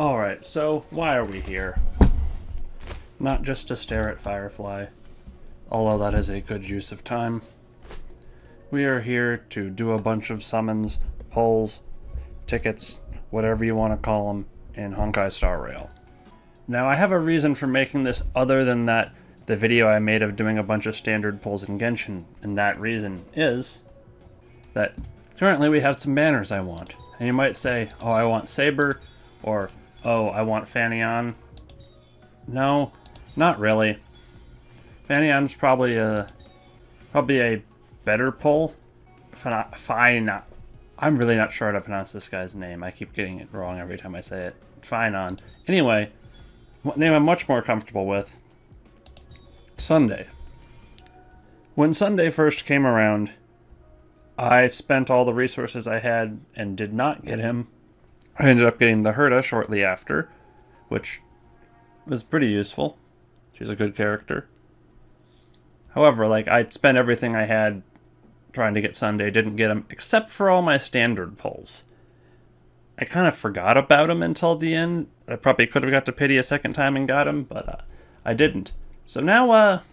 Alright, so why are we here? Not just to stare at Firefly, although that is a good use of time. We are here to do a bunch of summons, pulls, tickets, whatever you want to call them, in Honkai Starrail. Now, I have a reason for making this other than the video I made of doing a bunch of standard pulls in Genshin, and that reason is that currently we have some banners I want. And you might say, oh, I want Saber, or, oh, I want Fanion. No, not really. Fanion's probably a better pull. Fine. I'm really not sure how to pronounce this guy's name. I keep getting it wrong every time I say it. Finon. Anyway, name I'm much more comfortable with. Sunday. When Sunday first came around, I spent all the resources I had and did not get him. I ended up getting the Herta shortly after, which was pretty useful. She's a good character. However, I spent everything I had trying to get Sunday, didn't get him, except for all my standard pulls. I kind of forgot about him until the end. I probably could have got to pity a second time and got him, but I didn't. So now,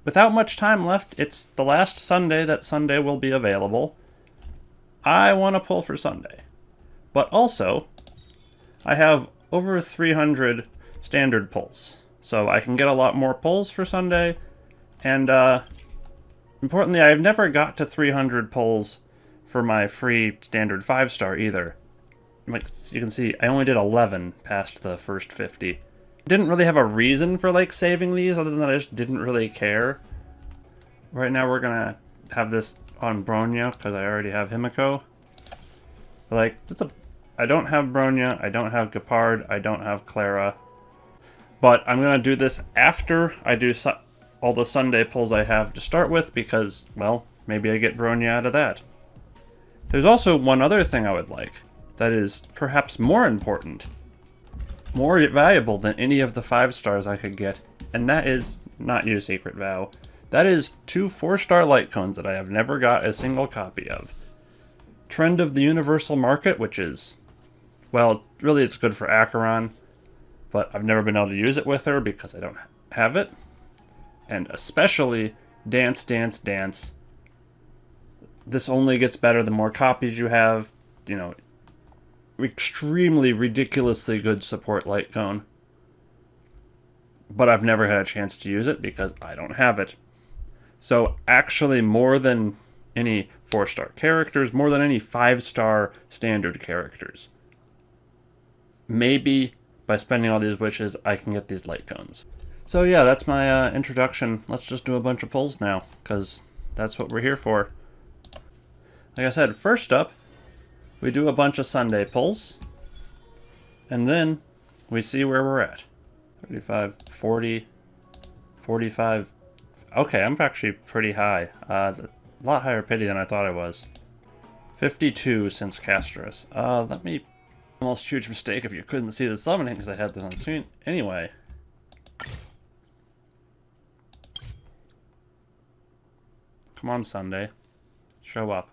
without much time left, it's the last Sunday that Sunday will be available. I want to pull for Sunday. But also, I have over 300 standard pulls. So I can get a lot more pulls for Sunday. And, importantly, I've never got to 300 pulls for my free standard 5-star either. Like you can see, I only did 11 past the first 50. Didn't really have a reason for, saving these, other than that I just didn't really care. Right now we're gonna have this on Bronya, because I already have Himiko. I don't have Bronya, I don't have Gepard, I don't have Clara. But I'm gonna do this after I do all the Sunday pulls I have to start with, because, well, maybe I get Bronya out of that. There's also one other thing I would like, that is perhaps more important, more valuable than any of the 5-stars I could get, and that is, not you, Secret Vow, that is 2 4-star light cones that I have never got a single copy of. Trend of the Universal Market, which is, well, really it's good for Acheron, but I've never been able to use it with her because I don't have it. And especially Dance, Dance, Dance. This only gets better the more copies you have. You know, extremely ridiculously good support light cone. But I've never had a chance to use it because I don't have it. So actually more than any 4-star characters, more than any 5-star standard characters. Maybe by spending all these wishes I can get these light cones. So yeah, that's my introduction. Let's just do a bunch of pulls now, because that's what we're here for. Like I said, first up, we do a bunch of Sunday pulls, and then we see where we're at. 35, 40, 45. Okay, I'm actually pretty high. A lot higher pity than I thought I was. 52 since Castris. Almost huge mistake if you couldn't see the summoning because I had this on screen. Anyway. Come on, Sunday. Show up.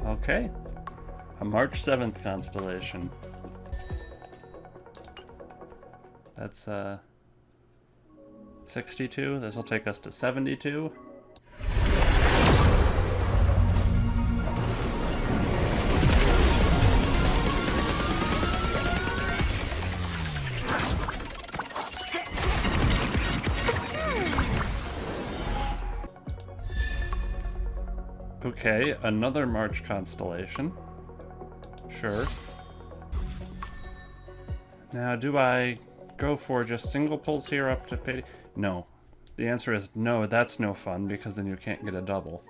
Okay. A March 7th constellation. That's, 62. This will take us to 72. Okay, another March constellation. Sure. Now, do I go for just single pulls here up to pity? No. The answer is no, that's no fun, because then you can't get a double.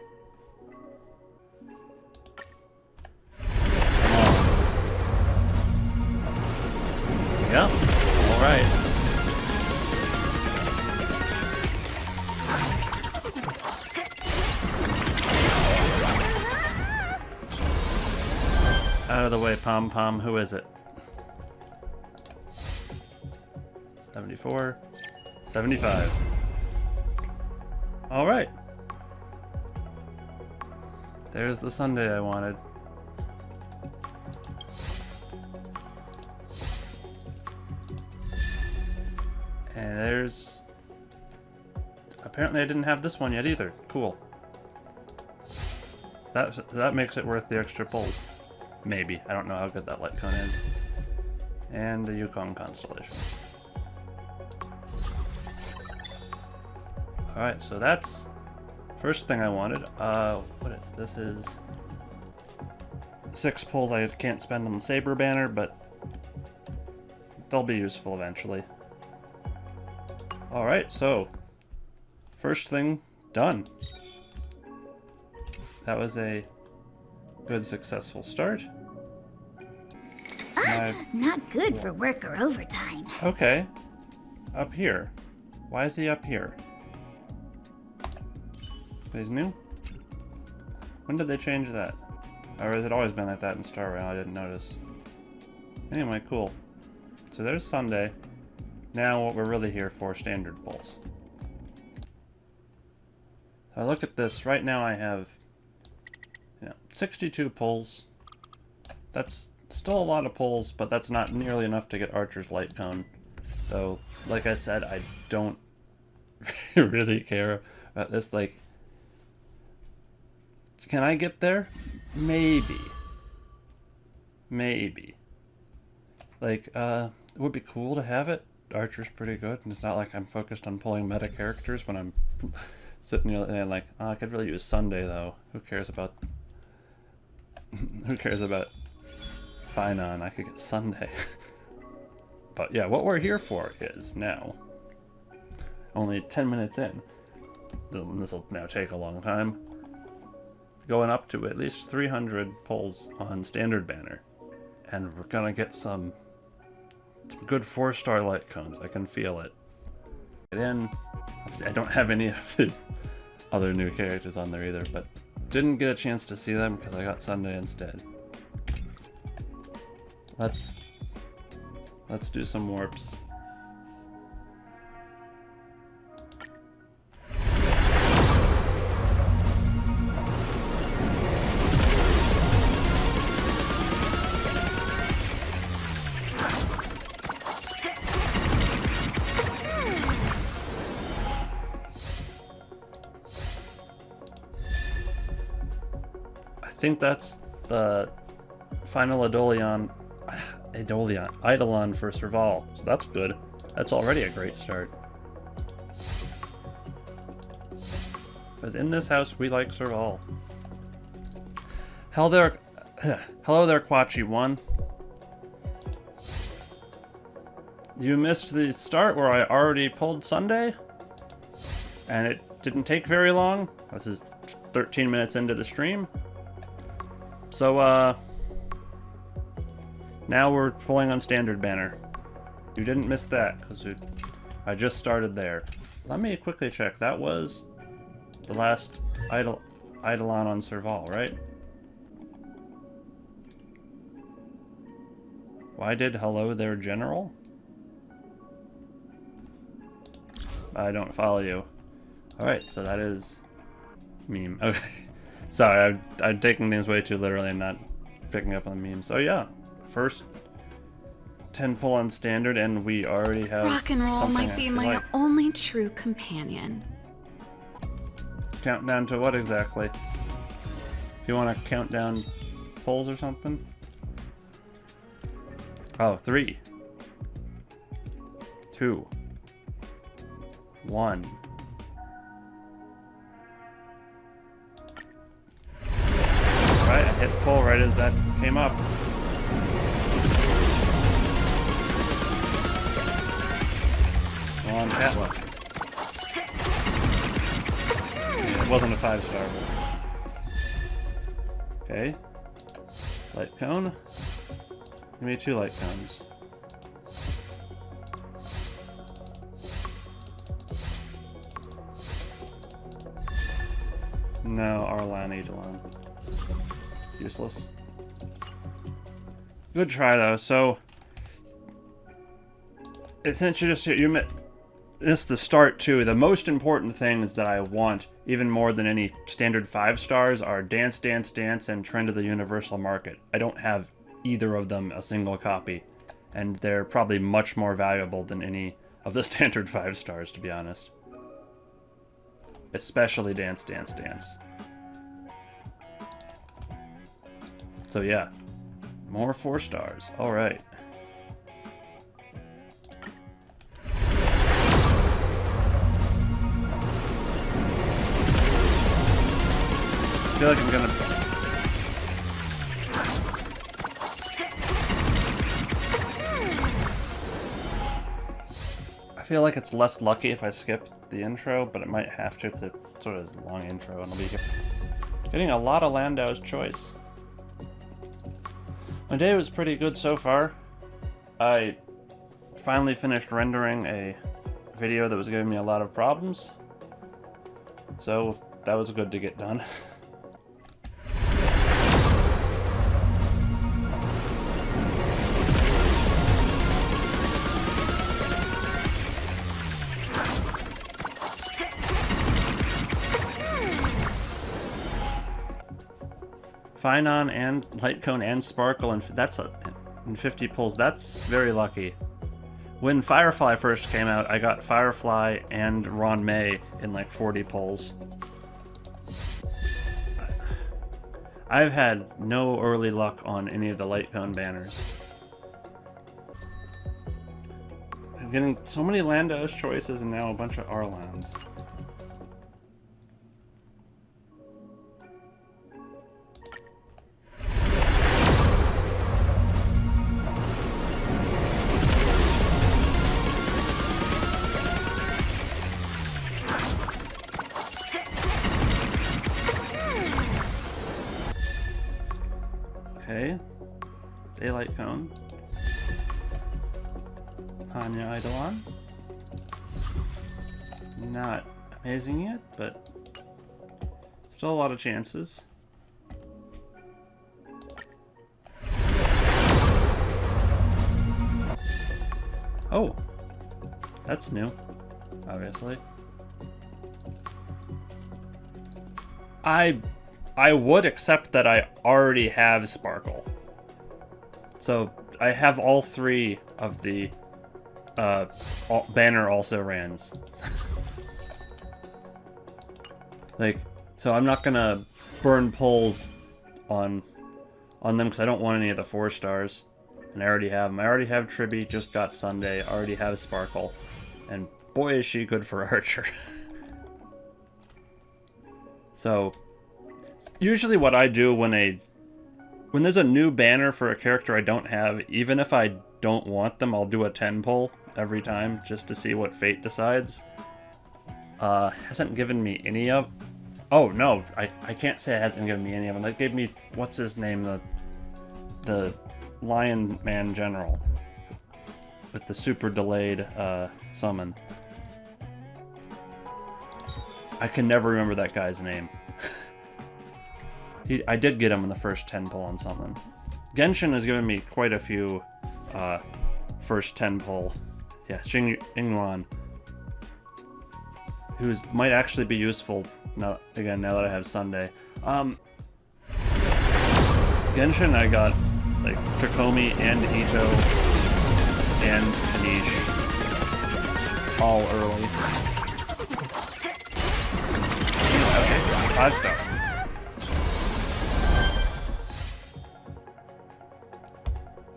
Yep, alright. Out of the way, Pom Pom. Who is it? 74. 75. Alright. There's the Sunday I wanted. And there's... Apparently I didn't have this one yet either. Cool. That makes it worth the extra pulls. Maybe. I don't know how good that light cone is. And the Yukon Constellation. Alright, so that's first thing I wanted. What is this? Is 6 pulls I can't spend on the Saber banner, but they'll be useful eventually. Alright, so first thing done. That was a good, successful start. Not good for work or overtime. Okay. Up here. Why is he up here? He's new? When did they change that? Or has it always been like that in Starrail? I didn't notice. Anyway, cool. So there's Sunday. Now what we're really here for, standard pulls. So look at this. Right now I have 62 pulls. That's still a lot of pulls, but that's not nearly enough to get Archer's light cone. So, like I said, I don't really care about this. Like, can I get there? Maybe. Maybe. Like, it would be cool to have it. Archer's pretty good, and it's not like I'm focused on pulling meta characters when I'm sitting here and like, oh, I could really use Sunday though. Who cares about Finon? I could get Sunday. But yeah, what we're here for is now only 10 minutes in. This will now take a long time. Going up to at least 300 pulls on standard banner, and we're gonna get some good 4-star light cones. I can feel it. Get in. Obviously, I don't have any of his other new characters on there either, but didn't get a chance to see them because I got Sunday instead. Let's do some warps. I think that's the final Eidolon for Serval, so that's good. That's already a great start. Because in this house, we like Serval. Hello there, Quachi1. You missed the start where I already pulled Sunday, and it didn't take very long. This is 13 minutes into the stream. So, now we're pulling on standard banner. You didn't miss that, because I just started there. Let me quickly check. That was the last Eidolon on Serval, right? Why did hello there, General? I don't follow you. Alright, so that is meme. Okay. Sorry, I'm taking things way too literally and not picking up on memes. So yeah, first 10 pull on standard, and we already have rock and roll might be my like. only true companion. Countdown to what exactly? You want to count down pulls or something? Oh, 3, 2, 1. Right, I hit pull right as that came up. Come on, Catluck. Yeah, it wasn't a 5-star. Okay. Light cone. Give me 2 light cones. No, Arlan Eidolon. Useless. Good try, though. So, essentially, you missed the start, too. The most important things that I want, even more than any standard 5 stars, are Dance, Dance, Dance, and Trend of the Universal Market. I don't have either of them a single copy, and they're probably much more valuable than any of the standard 5 stars, to be honest. Especially Dance, Dance, Dance. So yeah, more 4 stars. All right. I feel like I'm gonna... I feel like it's less lucky if I skip the intro, but it might have to because it's sort of a long intro and I'll be getting a lot of Landau's choice. My day was pretty good so far. I finally finished rendering a video that was giving me a lot of problems, so that was good to get done. Finon and Light Cone and Sparkle, and that's in 50 pulls. That's very lucky. When Firefly first came out, I got Firefly and Ron May in like 40 pulls. I've had no early luck on any of the Light Cone banners. I'm getting so many Landau's choices and now a bunch of Arlans. Okay, Daylight Cone, Anya Eidolon. Not amazing yet, but still a lot of chances. Oh, that's new, obviously. I would accept that I already have Sparkle. So I have all 3 of the banner also rans. Like, so I'm not gonna burn pulls on them because I don't want any of the 4 stars. And I already have them. I already have Tribby, just got Sunday, I already have Sparkle. And boy is she good for Archer. So usually what I do when there's a new banner for a character I don't have, even if I don't want them, I'll do a 10 pull every time just to see what fate decides. Hasn't given me any of... Oh, no, I can't say it hasn't given me any of them. It gave me, what's his name, the Lion Man General with the super delayed summon. I can never remember that guy's name. I did get him in the first 10 pull on something. Genshin has given me quite a few first 10 pull. Yeah, Xingguan. Who might actually be useful now that I have Sunday. Genshin I got like Takomi and Ito and Kanish all early. Okay, 5 star.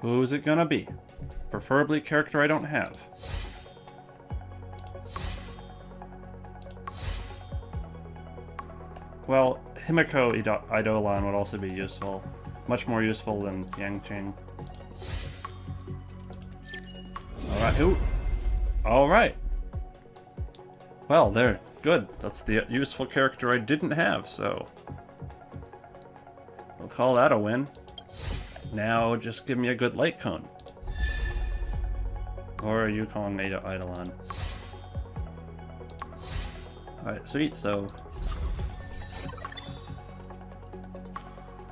Who's it gonna be? Preferably a character I don't have. Well, Himiko Eidolon would also be useful. Much more useful than Yangqing. Alright, who? Alright. Well, there. Good. That's the useful character I didn't have, so... we'll call that a win. Now, just give me a good Light Cone. Or are you calling me Eidolon? Alright, sweet, so...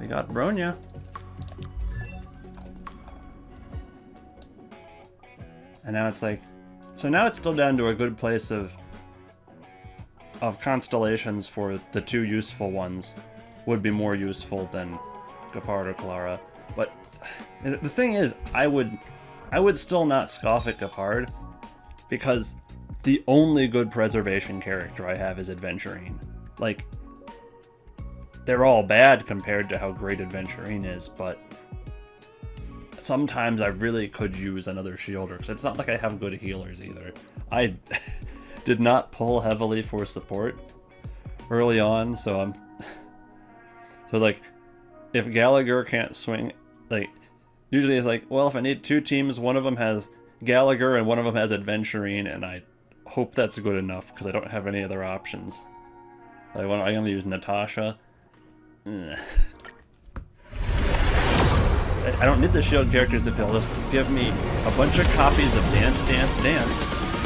we got Bronya. And now it's like, so now it's still down to a good place of constellations for the two useful ones would be more useful than Gepard or Clara. But the thing is, I would still not scoff at Gepard, because the only good preservation character I have is Adventurine. Like, they're all bad compared to how great Adventurine is, but sometimes I really could use another shielder, because it's not like I have good healers either. I did not pull heavily for support early on, so I'm... So, like, if Gallagher can't swing, like, usually it's like, well, if I need two teams, one of them has Gallagher and one of them has Adventurine, and I hope that's good enough, because I don't have any other options. Like, I'm going to use Natasha. Ugh. I don't need the shield characters if they'll just give me a bunch of copies of Dance, Dance, Dance,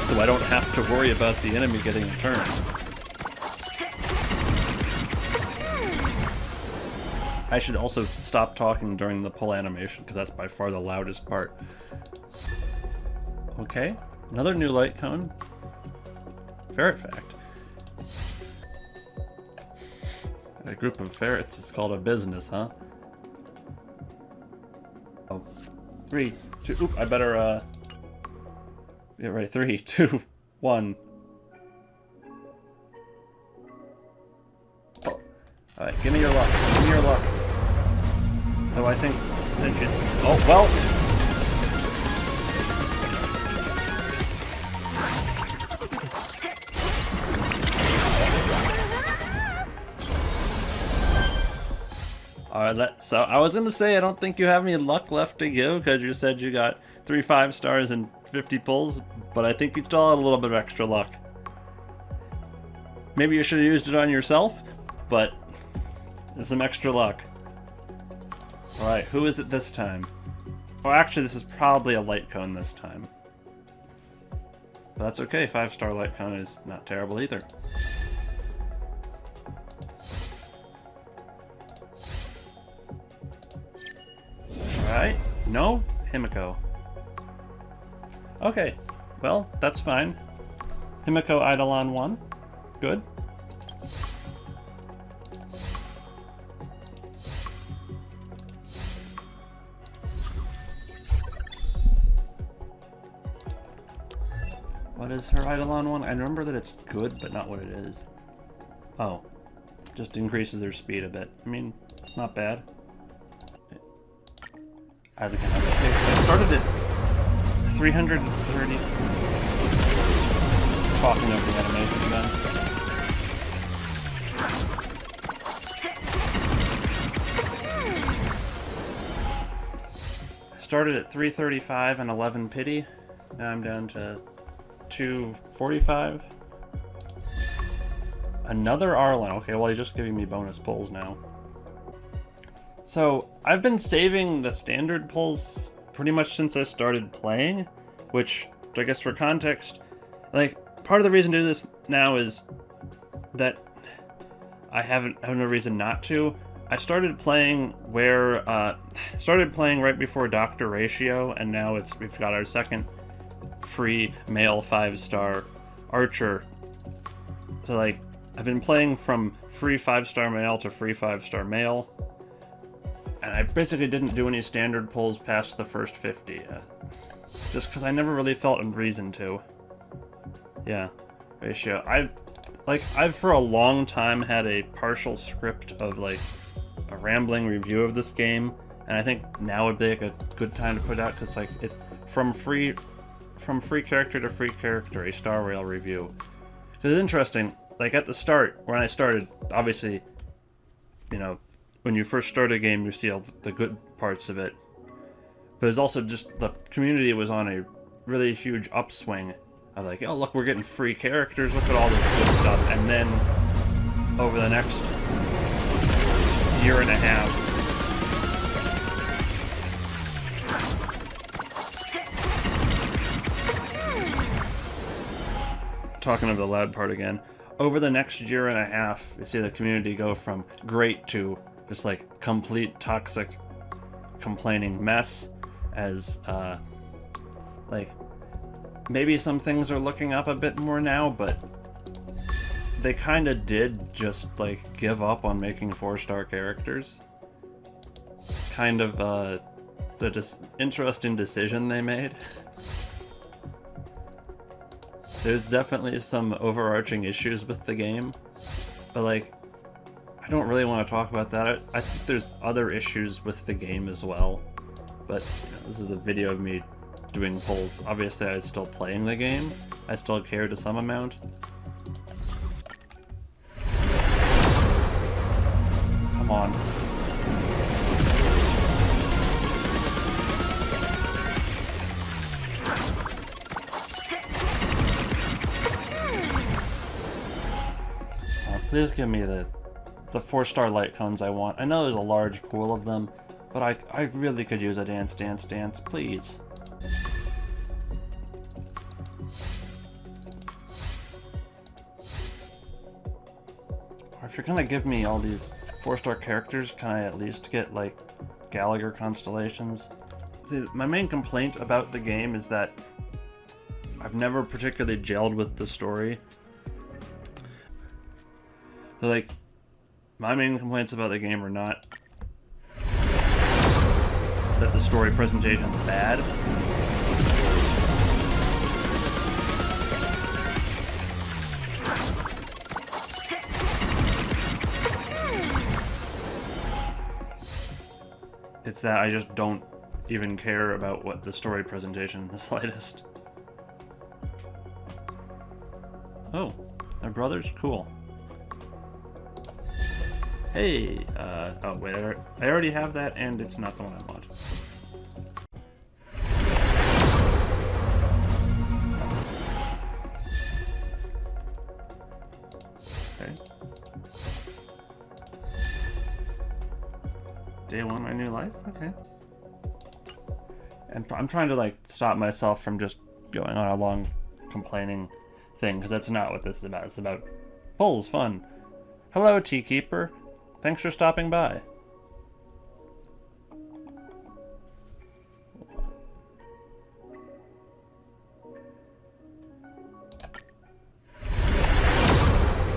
so I don't have to worry about the enemy getting a turn. I should also stop talking during the pull animation, because that's by far the loudest part. Okay, another new light cone. Ferret fact. A group of ferrets is called a business, huh? Oh, 3, 2, oop, I better, yeah, right, 3, 2, 1. Oh, alright, give me your luck, give me your luck. Though I think, since it's, oh, well! Alright, so I was gonna say I don't think you have any luck left to give, because you said you got 3 5-stars and 50 pulls, but I think you still had a little bit of extra luck. Maybe you should have used it on yourself, but there's some extra luck. Alright, who is it this time? Well, actually, this is probably a light cone this time. But that's okay, 5-star light cone is not terrible either. Alright, no? Himiko. Okay, well, that's fine. Himiko Eidolon 1. Good. What is her Eidolon 1? I remember that it's good, but not what it is. Oh. Just increases their speed a bit. I mean, it's not bad. As again, I started at 330. Talking over the animation again. I started at 335 and 11 pity. Now I'm down to 245. Another Arlen. Okay, well, he's just giving me bonus pulls now. So, I've been saving the standard pulls pretty much since I started playing, which, I guess for context, like, part of the reason to do this now is that I have no reason not to. I started playing right before Dr. Ratio, and now we've got our second free male 5-star archer. So, like, I've been playing from free 5-star male to free 5-star male. And I basically didn't do any standard pulls past the first 50. Just because I never really felt a reason to. Yeah. Ratio. I've for a long time had a partial script of, like, a rambling review of this game. And I think now would be, like, a good time to put out, because, like, from free character to free character, a Starrail review. Because it's interesting, like, at the start, when I started, obviously, you know, when you first start a game, you see all the good parts of it. But it's also just the community was on a really huge upswing. Of like, oh, look, we're getting free characters, look at all this good stuff. And then, over the next year and a half, talking of the loud part again, over the next year and a half, you see the community go from great to just like complete toxic complaining mess, as like maybe some things are looking up a bit more now, but they kind of did just, like, give up on making 4-star characters. Kind of, the interesting decision they made. There's definitely some overarching issues with the game, but, like, I don't really want to talk about that. I think there's other issues with the game as well, but you know, this is a video of me doing polls. Obviously, I was still playing the game. I still care to some amount. Come on. Please give me the 4-star light cones I want. I know there's a large pool of them, but I really could use a dance, dance, dance, please. Or if you're gonna give me all these 4-star characters, can I at least get, like, Gallagher constellations? My main complaint about the game is that I've never particularly gelled with the story. So, like, my main complaints about the game are not that the story presentation's bad. It's that I just don't even care about what the story presentation in the slightest. Oh, they're brothers? Cool. Hey, oh wait, I already have that, and it's not the one I want. Okay. Day 1, my new life? Okay. And I'm trying to, like, stop myself from just going on a long complaining thing, because that's not what this is about. It's about polls, fun. Hello, Tea Keeper. Thanks for stopping by.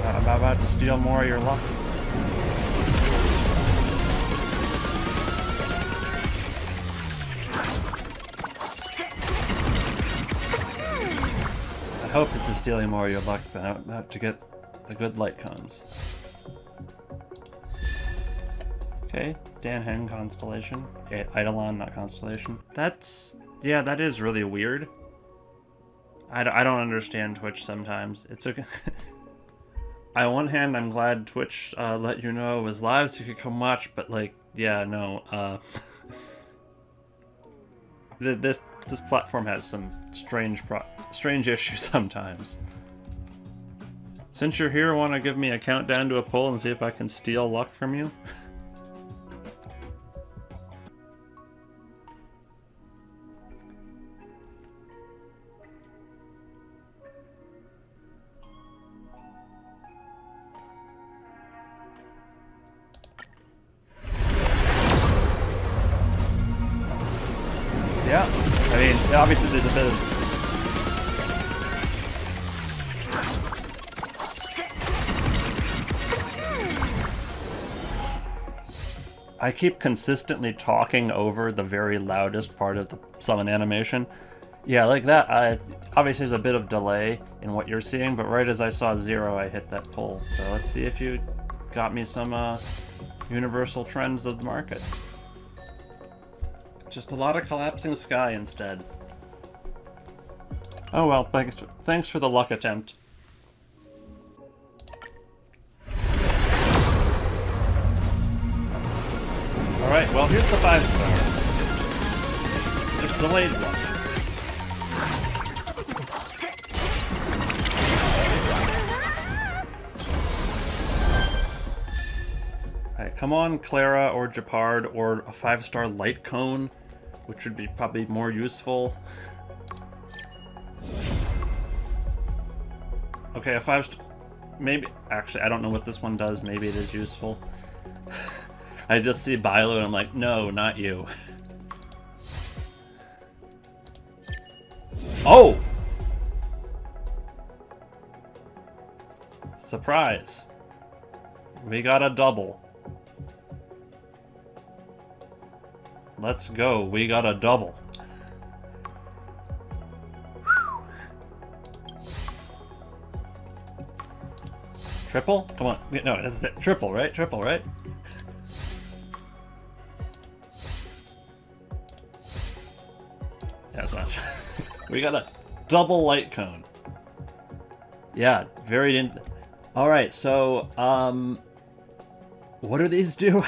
I'm about to steal more of your luck. I hope this is stealing more of your luck, then I'm about to get the good light cones. Okay, Dan Hen constellation. Eidolon, not constellation. That's... yeah, that is really weird. I don't understand Twitch sometimes. It's okay. On one hand, I'm glad Twitch let you know it was live so you could come watch, but, like, yeah, no, this platform has some strange issues sometimes. Since you're here, want to give me a countdown to a poll and see if I can steal luck from you? Yeah, I mean, obviously there's a bit of... I keep consistently talking over the very loudest part of the summon animation. Yeah, like that. Obviously there's a bit of delay in what you're seeing, but right as I saw 0, I hit that pull. So let's see if you got me some universal trends of the market. Just a lot of collapsing sky instead. Oh well, thanks for the luck attempt. Alright, well here's the 5-star. Just delayed one. Alright, come on Clara or Japard or a 5-star light cone, which would be probably more useful. Okay, a 5-star... maybe... actually, I don't know what this one does. Maybe it is useful. I just see Bilo and I'm like, no, not you. Oh! Surprise. We got a double. Let's go. We got a double. Triple? Come on. No, this is it. Triple, right? Triple, right? That's not. We got a double light cone. Yeah, very. All right, so what do these do?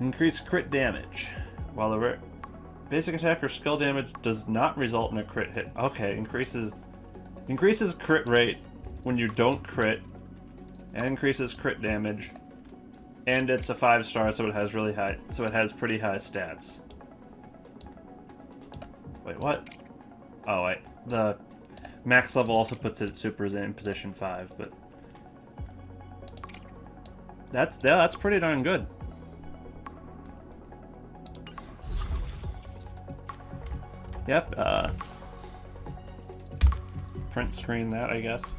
Increase crit damage. While the basic attack or skill damage does not result in a crit hit. Okay, increases crit rate when you don't crit, and increases crit damage. And it's a 5-star, so it has really high. So it has pretty high stats. Wait, what? Oh wait, the max level also puts it super in position 5, but that's pretty darn good. Yep, print screen that, I guess.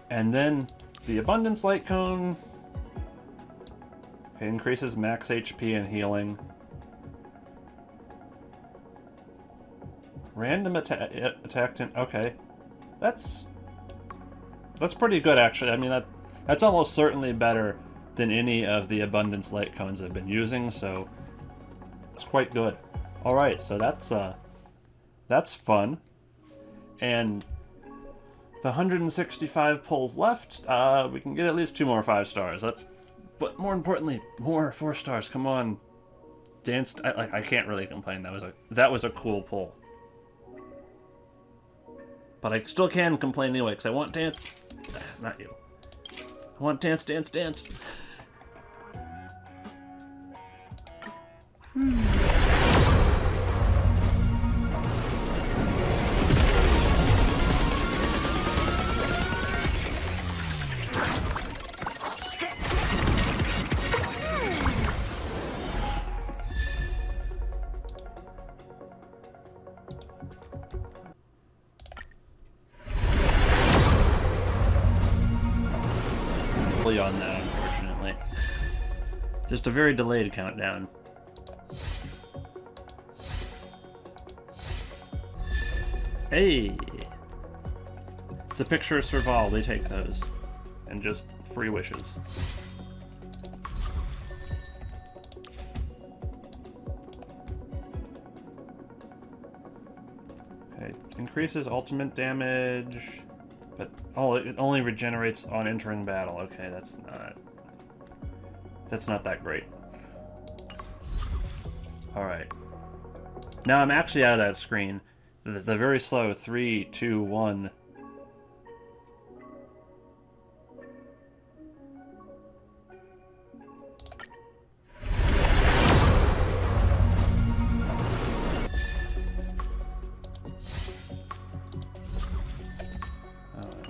And then the Abundance Light Cone. Okay, increases max HP and healing. Random attack. Okay, that's pretty good actually. I mean that's almost certainly better than any of the Abundance Light Cones I've been using, so it's quite good. All right, so that's fun. And the 165 pulls left, we can get at least 2 more 5-stars. But more importantly, more 4 stars. Come on, dance! I can't really complain. That was a cool pull. But I still can complain anyway, because I want dance. Not you. I want dance, dance, dance. On that, unfortunately. Just a very delayed countdown. Hey! It's a picture of Serval, they take those. And just free wishes. Okay, increases ultimate damage. But it only regenerates on entering battle. Okay, that's not that great. All right. Now I'm actually out of that screen. It's a very slow 3, 2, 1.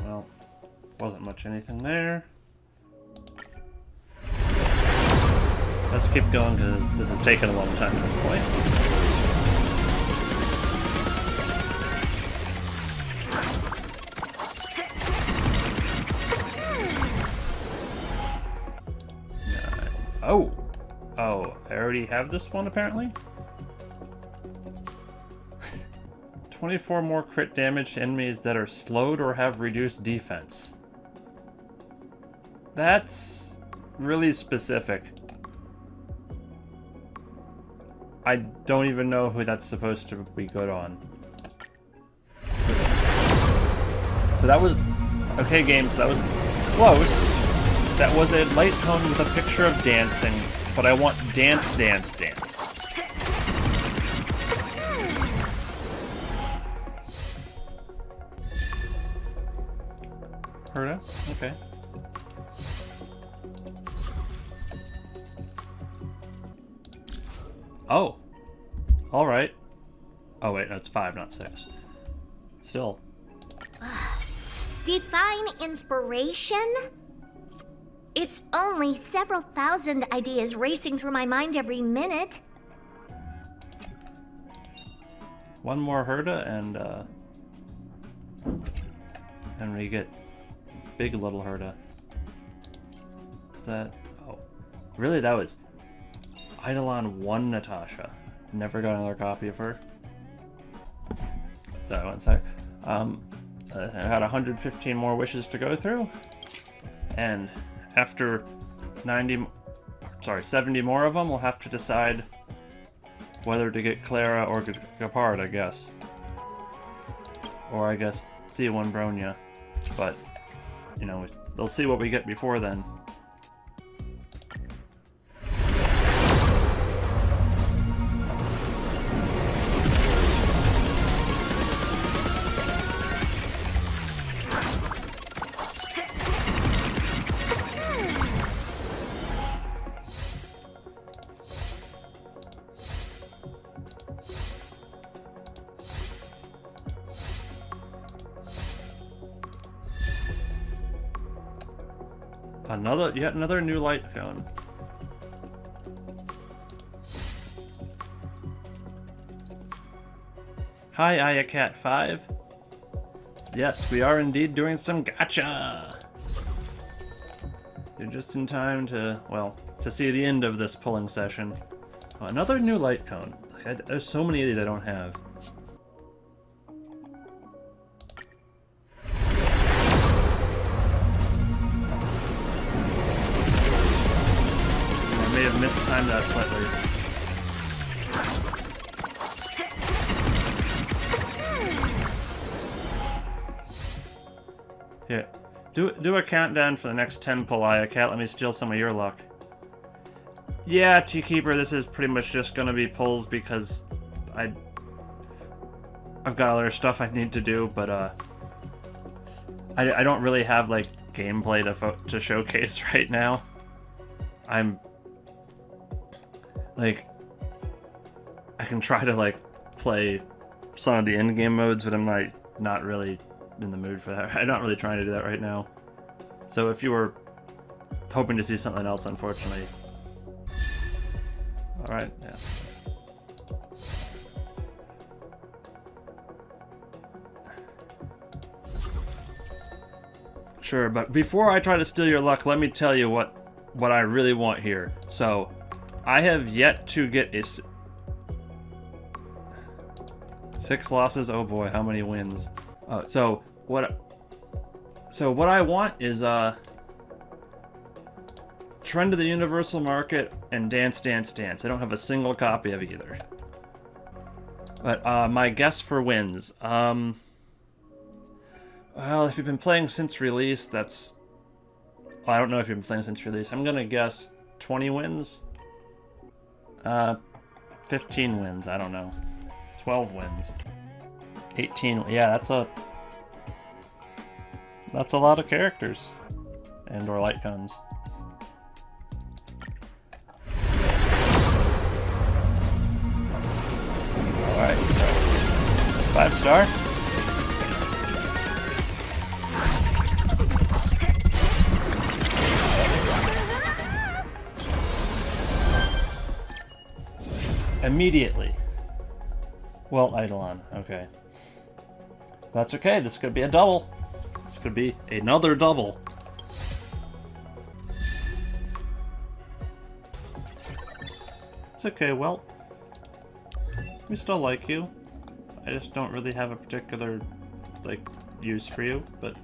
Well, wasn't much anything there. Let's keep going because this has taken a long time at this point. Oh, I already have this one apparently? 24 more crit damage to enemies that are slowed or have reduced defense. That's really specific. I don't even know who that's supposed to be good on. So that was... Okay, game, so that was close. That was a light cone with a picture of dancing, but I want dance, dance, dance. Herda? Okay. Oh. Alright. Oh wait, no, it's 5, not 6. Still. Divine inspiration? It's only several thousand ideas racing through my mind every minute. One more Herda and we get big little Herta. Is that... Oh. Really? That was... Eidolon 1 Natasha. Never got another copy of her. So, one sec. I had 115 more wishes to go through. And after 70 more of them, we'll have to decide whether to get Clara or Gepard, I guess. Or I guess C1 Bronya. But, you know, they'll see what we get before then. Yet another new light cone. Hi, Ayacat 5. Yes, we are indeed doing some gacha! You're just in time to, well, to see the end of this pulling session. Oh, another new light cone. There's so many of these I don't have. I may have mistimed that slightly. Here, do a countdown for the next 10 pull, Ayacat. Let me steal some of your luck. Yeah, T-Keeper, this is pretty much just gonna be pulls because I've got other stuff I need to do, but I don't really have like gameplay to showcase right now. I'm like, I can try to like play some of the in-game modes, but I'm not really in the mood for that. I'm not really trying to do that right now. So if you were hoping to see something else, unfortunately. Alright, yeah. Sure, but before I try to steal your luck, let me tell you what I really want here. So, I have yet to get a 6 losses. Oh boy, how many wins? So what I want is Trend to the Universal Market and Dance Dance Dance. I don't have a single copy of either. But my guess for wins. Well, if you've been playing since release, that's... I don't know if you've been playing since release. I'm gonna guess 20 wins. 15 wins, I don't know. 12 wins. 18, yeah, that's a lot of characters. And or light cones. Alright, so 5-star. Immediately. Well, Eidolon, okay. That's okay, this could be a double. This could be another double. It's okay, well, we still like you. I just don't really have a particular, like, use for you, but...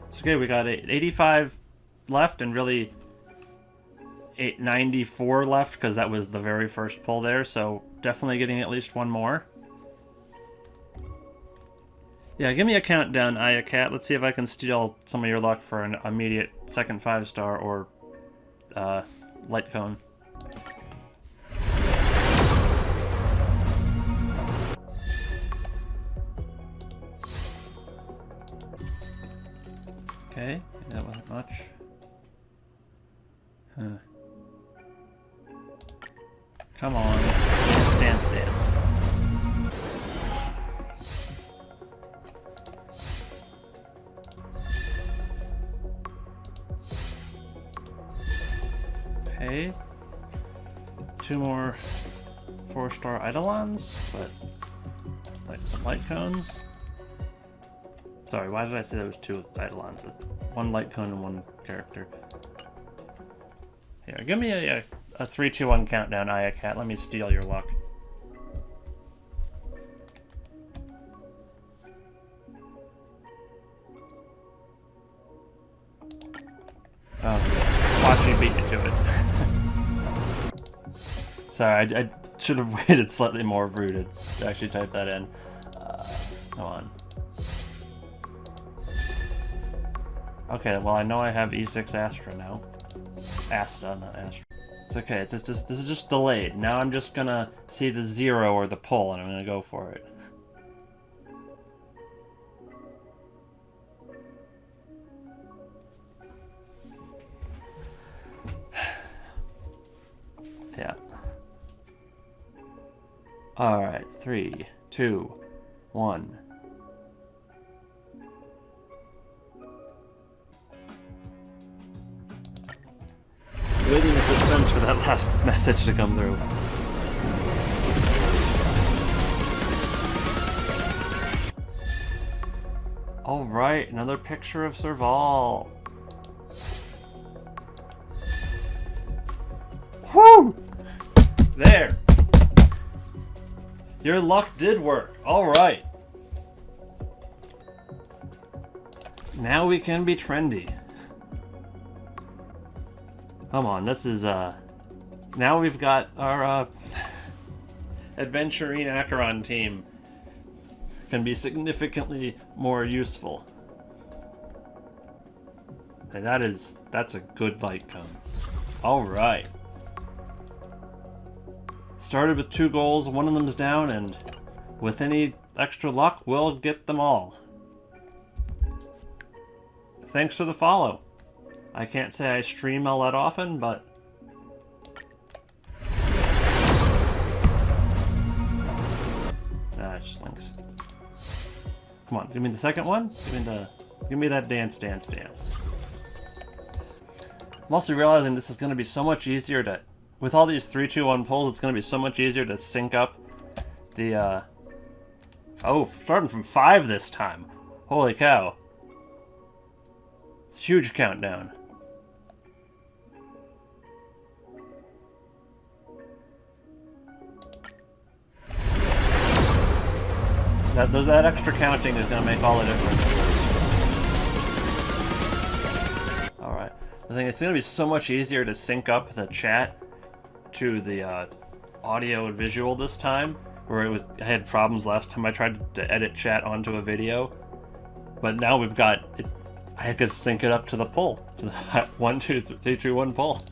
It's okay, we got 85 left and really 94 left because that was the very first pull there, so definitely getting at least one more. Yeah, give me a countdown, Ayacat. Let's see if I can steal some of your luck for an immediate second 5-star or light cone. Okay, that wasn't much. Huh. Come on. Dance, dance, dance. Okay. 2 more 4-star Eidolons, but like some light cones. Sorry, why did I say there was two Eidolons? One light cone and one character. Here, give me a 3, 2, 1 countdown, Ayacat. Let me steal your luck. Oh, watch me beat you to it. Sorry, I should have waited slightly more rooted to actually type that in. Come on. Okay, well I know I have E6 Astra now. Asta, not Astra. It's okay, it's just this is just delayed. Now I'm just gonna see the 0 or the pull and I'm gonna go for it. Yeah. Alright, 3, 2, 1. Waiting in suspense for that last message to come through. Alright, another picture of Serval. Whew! There! Your luck did work. Alright. Now we can be trendy. Come on, this is, now we've got our, Adventurine Acheron team. Can be significantly more useful. And that's a good light cone. Alright. Started with 2 goals, one of them's down, and with any extra luck, we'll get them all. Thanks for the follow. I can't say I stream all that often, but... Nah, it's just links. Come on, give me the second one. Give me that dance. I'm also realizing this is going to be so much easier to... With all these 3, 2, 1 pulls, it's going to be so much easier to sync up the, Oh, starting from 5 this time. Holy cow. It's a huge countdown. That extra counting is going to make all the difference. Alright. I think it's going to be so much easier to sync up the chat to the audio and visual this time, where I had problems last time I tried to edit chat onto a video. But now we've got it. I could sync it up to the pull, to the 1, 2, 3, 2, 1 pull.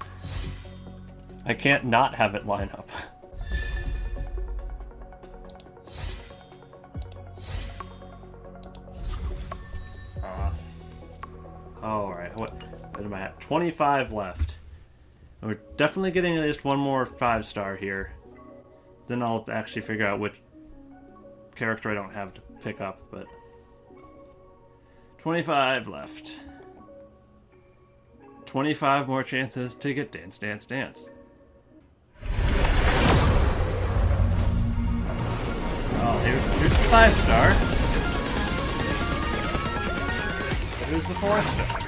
I can't not have it line up. Alright, what am I at? 25 left. And we're definitely getting at least one more 5-star here. Then I'll actually figure out which character I don't have to pick up, but... 25 left. 25 more chances to get Dance. Oh, here's the 5-star. Here's the 4-star.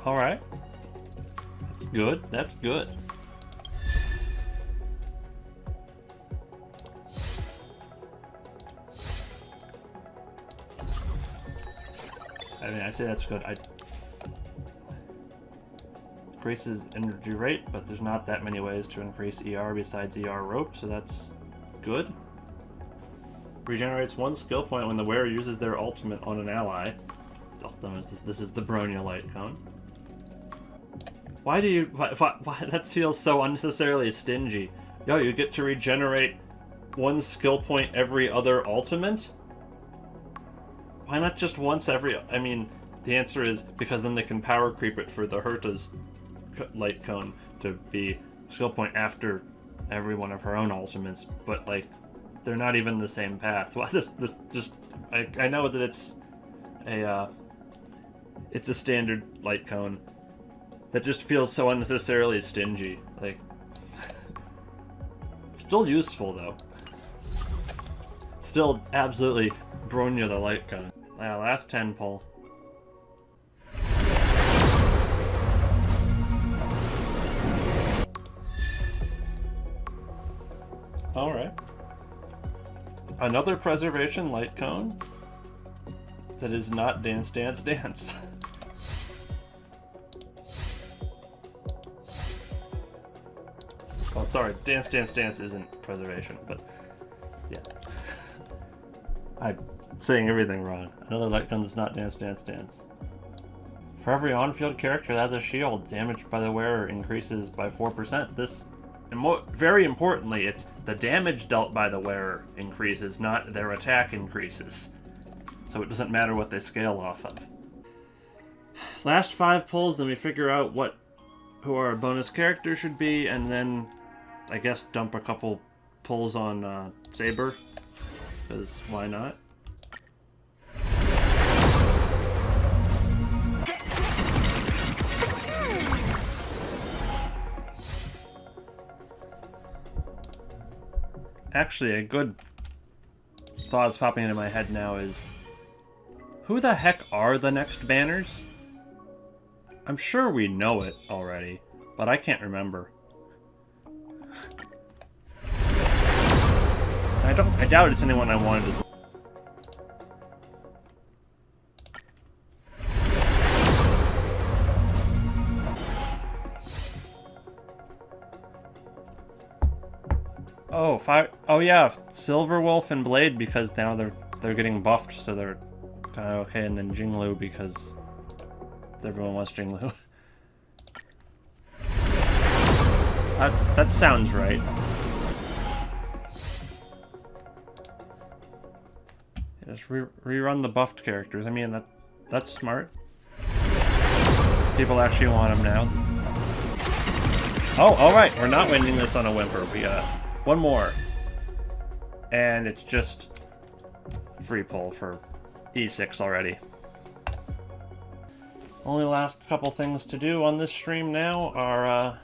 Alright. That's good. I mean, I say that's good. Increases energy rate, but there's not that many ways to increase ER besides ER rope, so that's good. Regenerates 1 skill point when the wearer uses their ultimate on an ally. It's also known as this is the Bronya light cone. Why do you... Why, that feels so unnecessarily stingy. Yo, you get to regenerate 1 skill point every other ultimate? Why not just once every... I mean, the answer is because then they can power creep it for the Herta's light cone to be skill point after every one of her own ultimates, but, like, they're not even the same path. Well, this just... I know that it's a standard light cone, That just feels so unnecessarily stingy. Like, it's still useful though. Still absolutely Bronya the light gun. Yeah, last 10 pull. Alright. Another preservation light cone that is not Dance Dance Dance. Oh, sorry, Dance Dance Dance isn't preservation, but yeah. I'm saying everything wrong. Another light gun that's not Dance Dance Dance. For every on-field character that has a shield, damage by the wearer increases by 4%. This, and very importantly, it's the damage dealt by the wearer increases, not their attack increases. So it doesn't matter what they scale off of. Last 5 pulls, then we figure out who our bonus character should be, and then I guess dump a couple pulls on Saber, because why not? Actually, a good thought that's popping into my head now is, who the heck are the next banners? I'm sure we know it already, but I can't remember. I doubt it's anyone I wanted to. Oh yeah, Silverwolf and Blade, because now they're getting buffed, so they're kind of okay, and then Jinglu because everyone wants Jinglu. That sounds right. Just rerun the buffed characters. I mean, that's smart. People actually want them now. Oh, alright, we're not winning this on a whimper. We got one more. And it's just free pull for E6 already. Only last couple things to do on this stream now are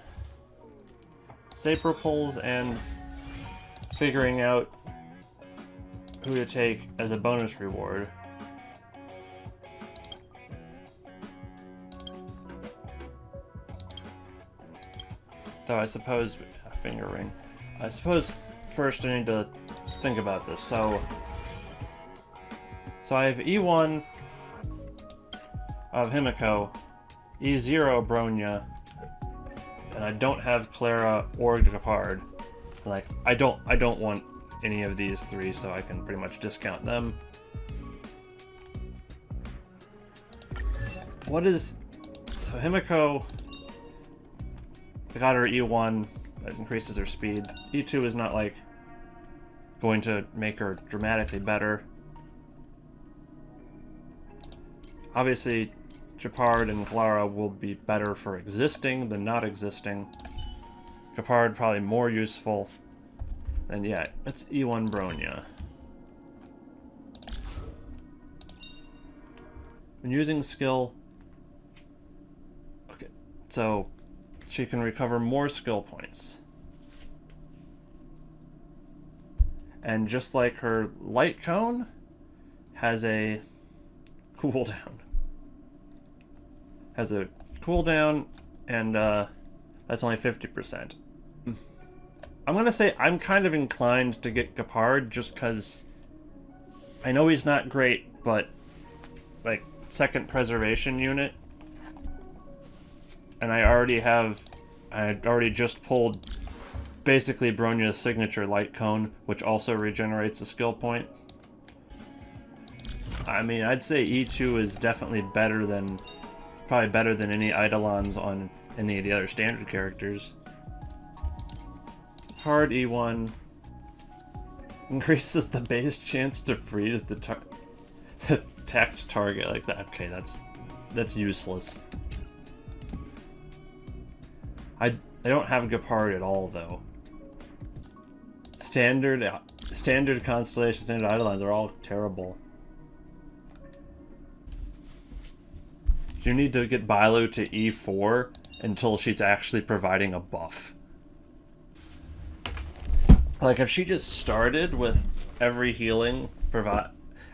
Saber pulls and figuring out who to take as a bonus reward. Though I suppose, finger ring. I suppose first I need to think about this. So I have E1 of Himiko, E0 Bronya, and I don't have Clara or Gepard. Like, I don't want any of these 3, so I can pretty much discount them. What is... So Himiko, I got her E1, that increases her speed. E2 is not, like, going to make her dramatically better. Obviously, Gepard and Clara will be better for existing than not existing. Gepard probably more useful. And yeah, it's E1 Bronya. When using skill... Okay, so she can recover more skill points. And just like her light cone, has a cooldown. Has a cooldown, and that's only 50%. I'm gonna say I'm kind of inclined to get Gepard just because I know he's not great, but like second preservation unit, and I already just pulled basically Bronya's signature light cone, which also regenerates a skill point. I mean, I'd say E2 is definitely probably better than any Eidolons on any of the other standard characters. Hard E1 increases the base chance to freeze the attacked target like that. Okay, that's useless. I don't have Gepard at all though. Standard Constellation, standard Eidolons are all terrible. You need to get Bailu to E4 until she's actually providing a buff. Like, if she just started with every healing provide...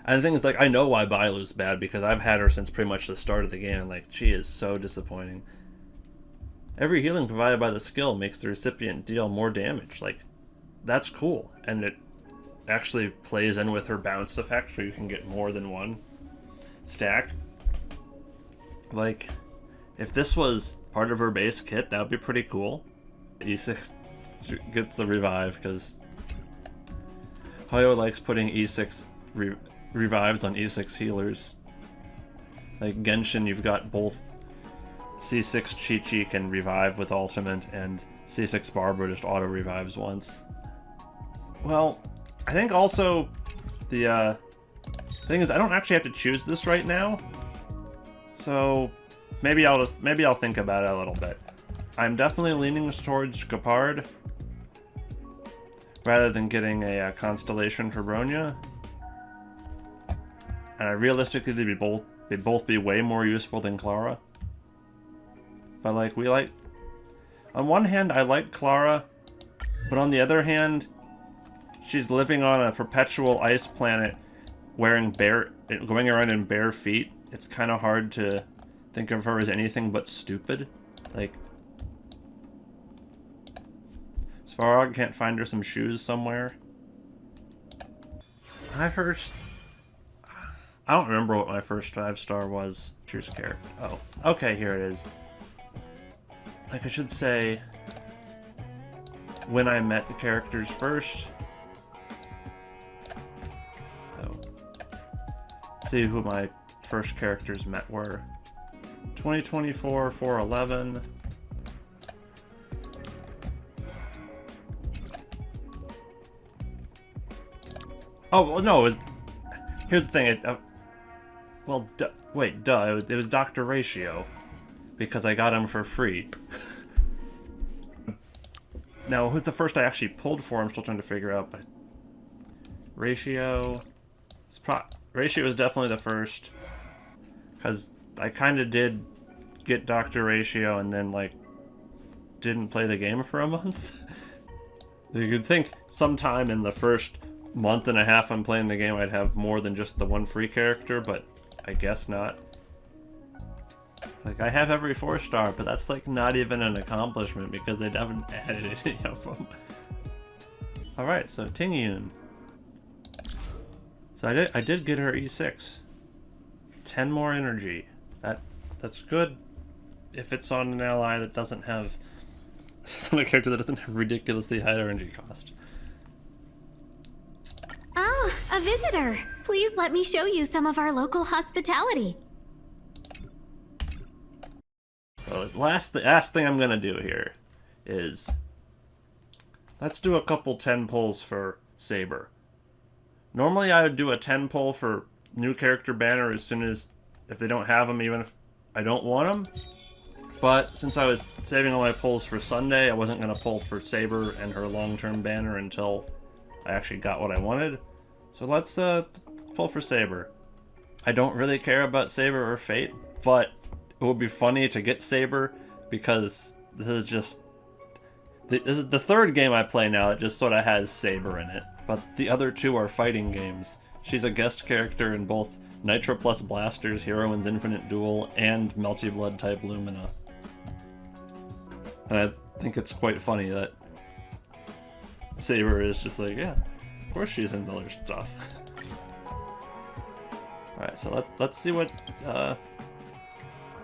And the thing is, like, I know why Bailu's bad, because I've had her since pretty much the start of the game. Like, she is so disappointing. Every healing provided by the skill makes the recipient deal more damage. Like, that's cool. And it actually plays in with her bounce effect, so you can get more than one stack. Like, if this was part of her base kit, that would be pretty cool. E6 gets the revive, because Hoyo likes putting E6 revives on E6 healers. Like Genshin, you've got both C6 Chi-Chi can revive with ultimate, and C6 Barbara just auto revives once. Well, I think also the thing is, I don't actually have to choose this right now, so maybe I'll think about it a little bit. I'm definitely leaning towards Gepard rather than getting a Constellation for Bronya. And I realistically, they'd both be way more useful than Clara. But like, on one hand, I like Clara, but on the other hand, she's living on a perpetual ice planet, going around in bare feet. It's kind of hard to think of her as anything but stupid. Like, Svarog can't find her some shoes somewhere. I don't remember what my first 5-star was. Choose a character. Oh, okay, here it is. Like, I should say when I met the characters first. So, see who my first characters met were. 2024, 411. Oh, well, no, it was... Here's the thing, it was Dr. Ratio, because I got him for free. Now, who's the first I actually pulled for? I'm still trying to figure out, but... Ratio is definitely the first, because I kind of did get Dr. Ratio and then, like, didn't play the game for a month. You could think sometime in the first month and a half I'm playing the game I'd have more than just the one free character, but I guess not. Like, I have every 4-star, but that's like not even an accomplishment because they haven't added any of them. Alright, so Tingyun. So I did get her E6. 10 more energy. That's good if it's on an ally that doesn't have on a character that doesn't have ridiculously high energy cost. Oh, a visitor. Please let me show you some of our local hospitality. Well, the last thing I'm gonna do here is let's do a couple 10 pulls for Saber. Normally I would do a 10 pull for new character banner as soon as, if they don't have them, even if I don't want them. But since I was saving all my pulls for Sunday, I wasn't gonna pull for Saber and her long-term banner until I actually got what I wanted. So let's pull for Saber. I don't really care about Saber or Fate, but it would be funny to get Saber because this is the third game I play now that just sort of has Saber in it. But the other two are fighting games. She's a guest character in both Nitro Plus Blasters, Heroines Infinite Duel, and Melty Blood type Lumina. And I think it's quite funny that Saber is just like, yeah, of course she's in other stuff. Alright, so let's see what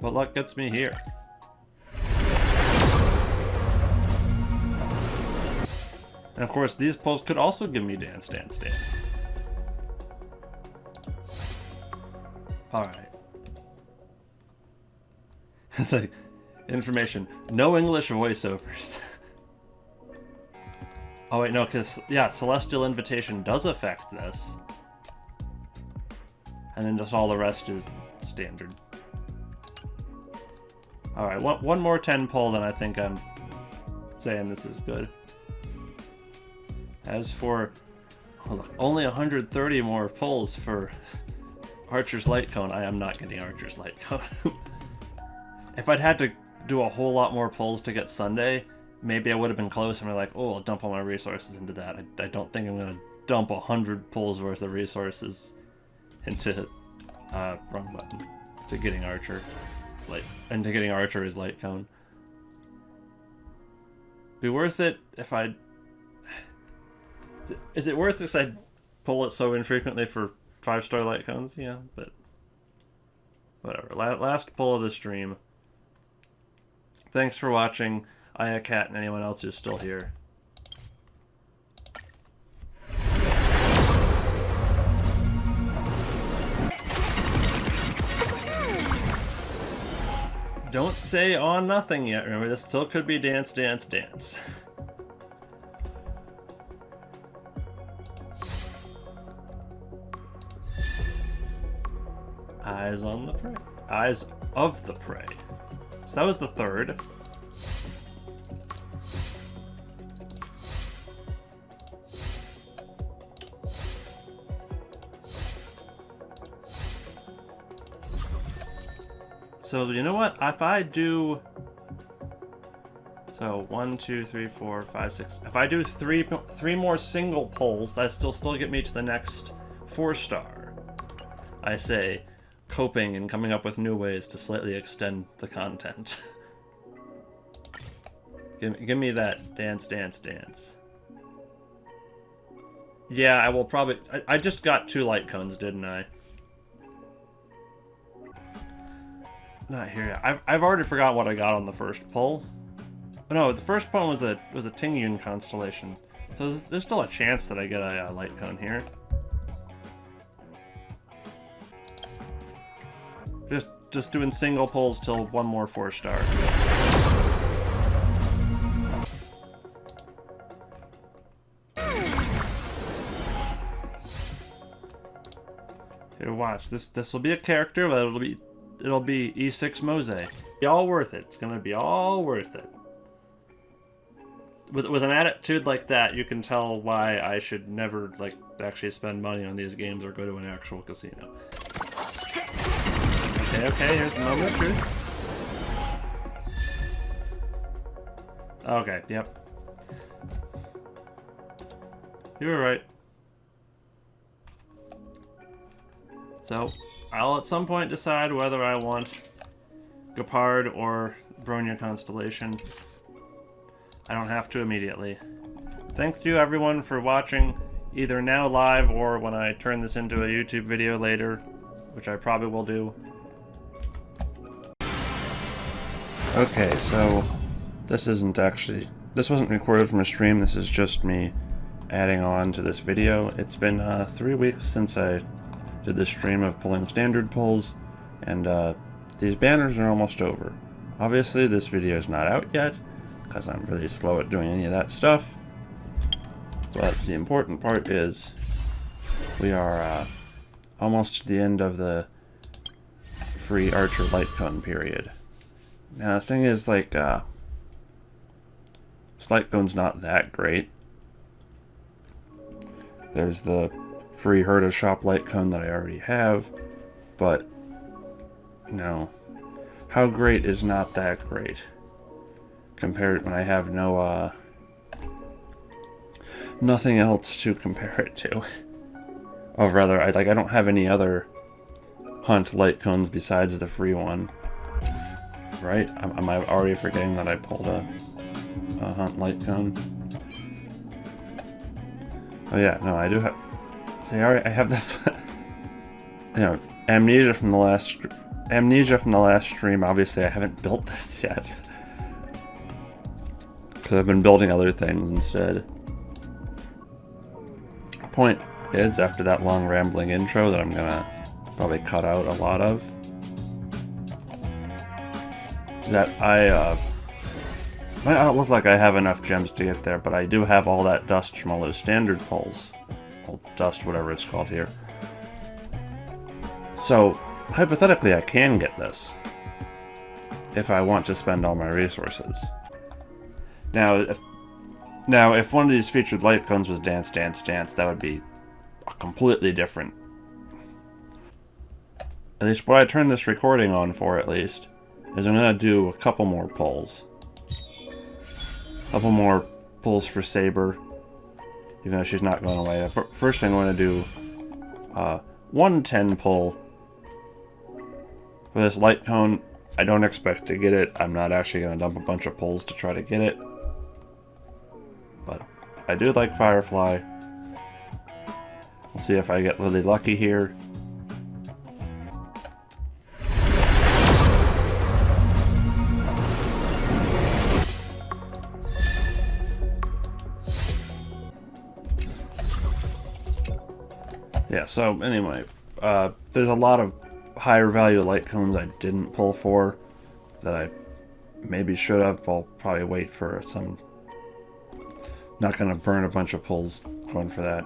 luck gets me here. And of course, these pulls could also give me Dance Dance Dance. Alright. It's like, information. No English voiceovers. Oh wait, no, because, yeah, Celestial Invitation does affect this. And then just all the rest is standard. Alright, one more 10 pull, then I think I'm saying this is good. As for only 130 more pulls for Archer's Light Cone, I am not getting Archer's Light Cone. If I'd had to do a whole lot more pulls to get Sunday, maybe I would have been close and be like, oh, I'll dump all my resources into that. I don't think I'm going to dump 100 pulls worth of resources into, wrong button, to getting Archer. It's light, into getting Archer is light cone. Be worth it if I... Is it worth it if I pull it so infrequently for 5-star light cones? Yeah, but... whatever. Last pull of the stream. Thanks for watching, Cat, and anyone else who's still here. Don't say on nothing yet. Remember, this still could be dance, dance, dance. Eyes on the prey. Eyes of the prey. So that was the third. So you know what? If I do... So 1, 2, 3, 4, 5, 6... If I do three more single pulls, that still get me to the next 4-star. I say, coping and coming up with new ways to slightly extend the content. give me that dance, dance, dance. Yeah, I will probably... I just got 2 light cones, didn't I? Not here yet. I've already forgot what I got on the first pull. Oh, no, the first pull was a Tingyun constellation. So there's still a chance that I get a light cone here. Just doing single pulls till one more 4-star. Here, watch. This will be a character, but it'll be E6 Mose. Be all worth it. It's gonna be all worth it. With an attitude like that, you can tell why I should never like actually spend money on these games or go to an actual casino. Okay, here's the moment of truth. Okay, yep. You were right. So, I'll at some point decide whether I want Gepard or Bronya Constellation. I don't have to immediately. Thank you everyone for watching, either now live or when I turn this into a YouTube video later, which I probably will do. Okay, so this wasn't recorded from a stream, this is just me adding on to this video. It's been 3 weeks since I did this stream of pulling standard pulls, and these banners are almost over. Obviously this video is not out yet, because I'm really slow at doing any of that stuff, but the important part is we are almost to the end of the free Archer light cone period. Now the thing is, like, this light cone's not that great. There's the free Herta shop light cone that I already have, but no, how great is not that great compared when I have nothing else to compare it to. Or rather, I don't have any other hunt light cones besides the free one. Right? Am I already forgetting that I pulled a hunt light cone? Oh yeah, no, I do have. See, I have this. You know, amnesia from the last stream. Obviously, I haven't built this yet because I've been building other things instead. Point is, after that long rambling intro that I'm gonna probably cut out a lot of, that might not look like I have enough gems to get there, but I do have all that dust from all those standard pulls. Well, dust, whatever it's called here. So, hypothetically, I can get this if I want to spend all my resources. Now, if one of these featured light cones was Dance, Dance, Dance, that would be a completely different. At least what I turned this recording on for, at least. is I'm gonna do a couple more pulls. A couple more pulls for Saber, even though she's not going away. First I'm going to do 110 pull for this light cone. I don't expect to get it. I'm not actually going to dump a bunch of pulls to try to get it. But I do like Firefly. We'll see if I get really lucky here. Yeah, so anyway, there's a lot of higher value light cones I didn't pull for that I maybe should have. I'll probably wait for some. Not going to burn a bunch of pulls going for that.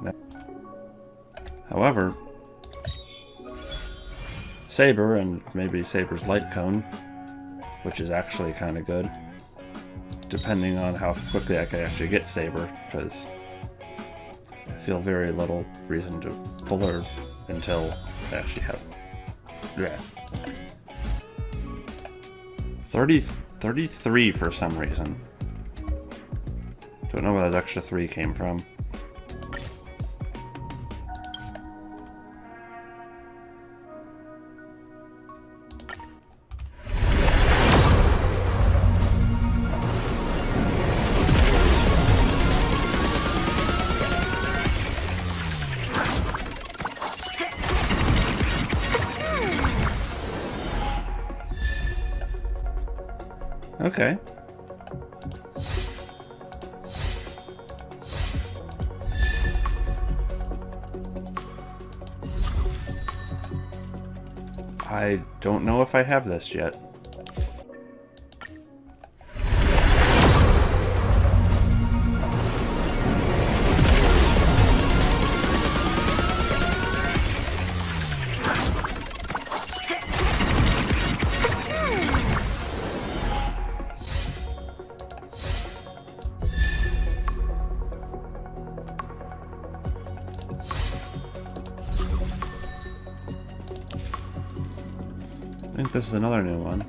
However, Saber and maybe Saber's light cone, which is actually kind of good, depending on how quickly I can actually get Saber, because I feel very little reason to pull her until I actually have. Yeah. 33 for some reason. Don't know where those extra 3 came from. Okay. I don't know if I have this yet. I think this is another new one.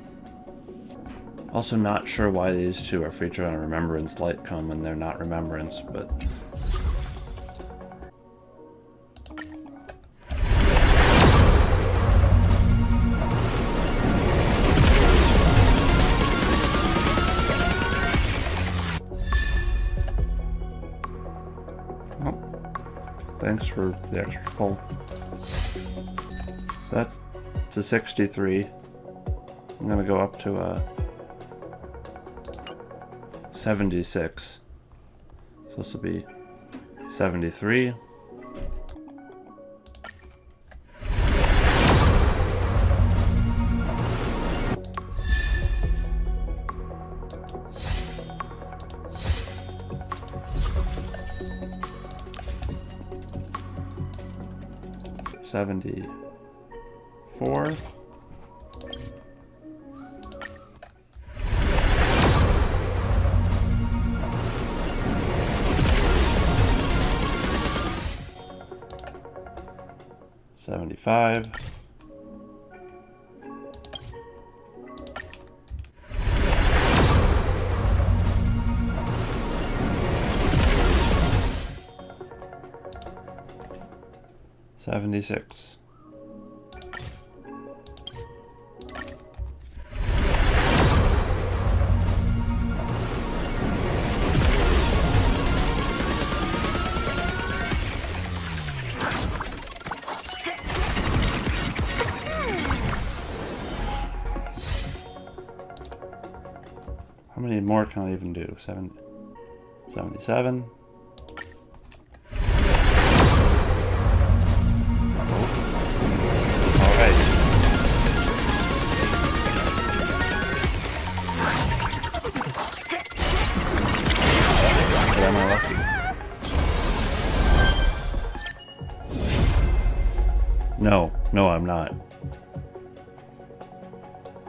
Also not sure why these two are featured on Remembrance Light Cone when they're not Remembrance, but... Oh, thanks for the extra pull. So that's to 63. I'm gonna go up to 76. So this will be 73. $74. $75. $76. How many more can I even do? 77. Alright. Am I lucky? No, I'm not.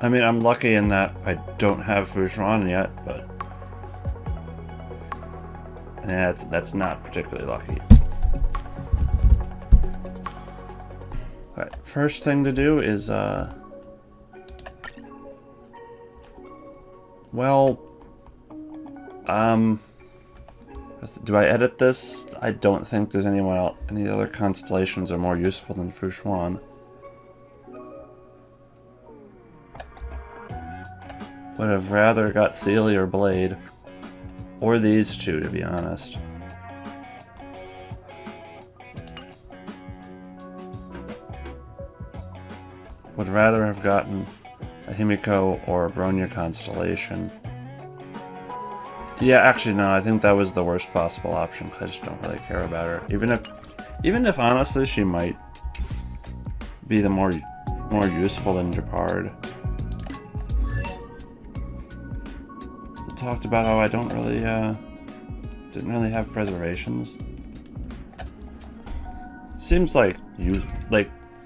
I mean, I'm lucky in that I don't have Fushuan yet, but yeah, that's not particularly lucky. Alright, first thing to do is Well, do I edit this? I don't think there's anyone else. Any other constellations are more useful than Fushuan. Would have rather got Sealy or Blade. Or these two, to be honest. Would rather have gotten a Himiko or a Bronya constellation. Yeah, actually no, I think that was the worst possible option because I just don't really care about her. Even if honestly she might be the more useful than Japard. I talked about how I don't really didn't really have preservations. Seems like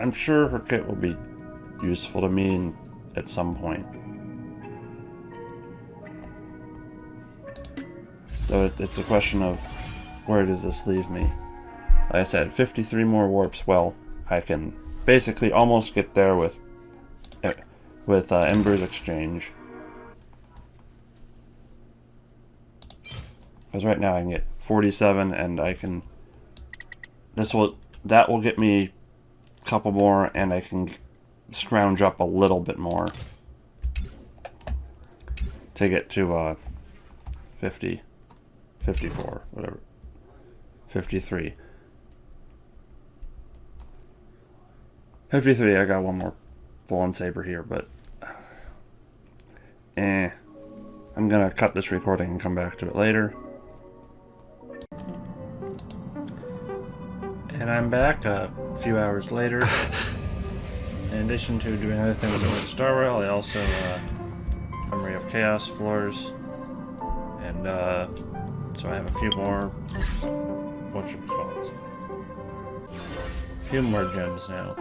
I'm sure her kit will be useful to me at some point. So it's a question of where does this leave me? Like I said, 53 more warps. Well, I can basically almost get there with Ember's Exchange. Because right now I can get 47, and I can. That will get me a couple more, and I can scrounge up a little bit more to get to 50. 54, whatever. 53. 53, I got one more Bull and Saber here, but I'm gonna cut this recording and come back to it later. And I'm back a few hours later. In addition to doing other things with Starrail, I also Memory of Chaos floors, and so I have a few more, a few more gems now.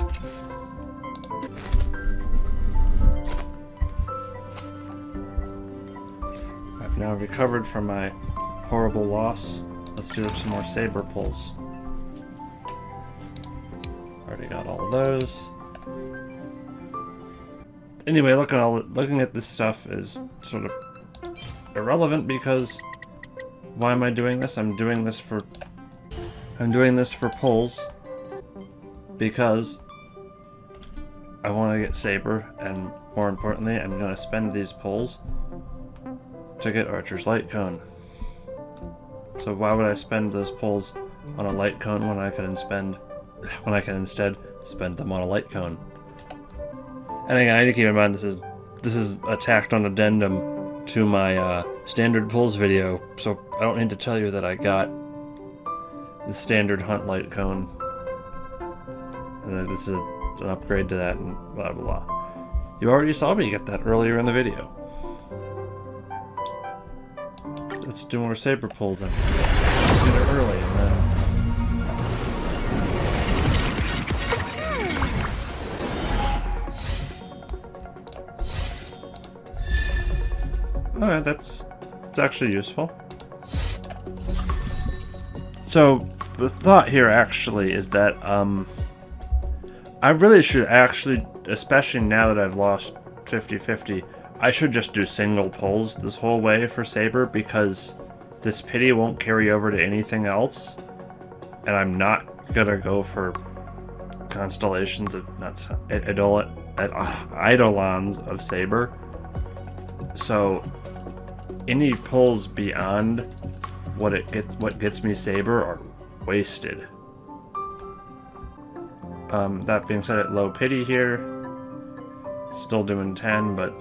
I've now recovered from my horrible loss. Let's do some more Saber pulls. Already got all of those. Anyway, looking at this stuff is sort of irrelevant because why am I doing this? I'm doing this for pulls because I want to get Saber, and more importantly, I'm going to spend these pulls to get Archer's Light Cone. So why would I spend those pulls on a Light Cone when I can instead spend them on a Light Cone? And again, I need to keep in mind this is a tacked on addendum to my standard pulls video, so I don't need to tell you that I got the standard Hunt Light Cone. And that this is an upgrade to that, and blah blah blah. You already saw me get that earlier in the video. Let's do more Saber pulls then. Let's get it early and then. Alright, it's actually useful. So, the thought here actually is that, I really should actually, especially now that I've lost 50-50, I should just do single pulls this whole way for Saber because this pity won't carry over to anything else, and I'm not gonna go for constellations of, eidolons of Saber. So, any pulls beyond what gets me Saber are wasted. That being said, at low pity here, still doing 10, but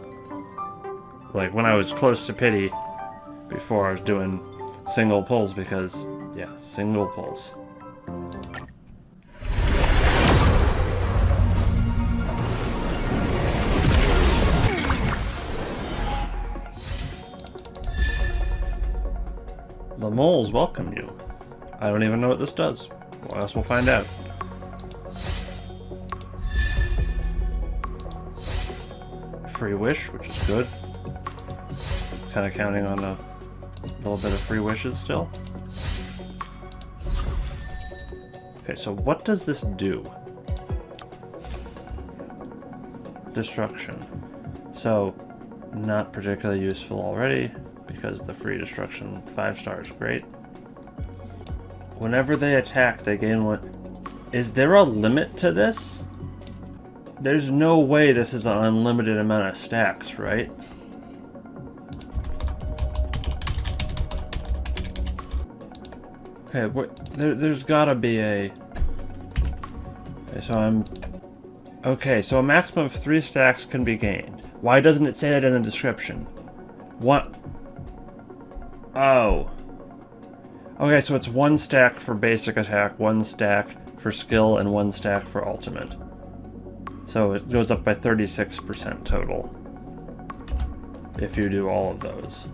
like when I was close to pity before, I was doing single pulls because, yeah, single pulls. The moles welcome you. I don't even know what this does. Well, I guess we'll find out. Free wish, which is good. Kind of counting on a little bit of free wishes still. Okay, so what does this do? Destruction. So Not particularly useful already, because the free destruction 5-star is great. Whenever they attack, they gain one. Is there a limit to this? There's no way this is an unlimited amount of stacks, right? Okay, there's gotta be a... Okay, so a maximum of 3 stacks can be gained. Why doesn't it say that in the description? What? Oh. Okay, so it's 1 stack for basic attack, 1 stack for skill, and 1 stack for ultimate. So it goes up by 36% total. If you do all of those.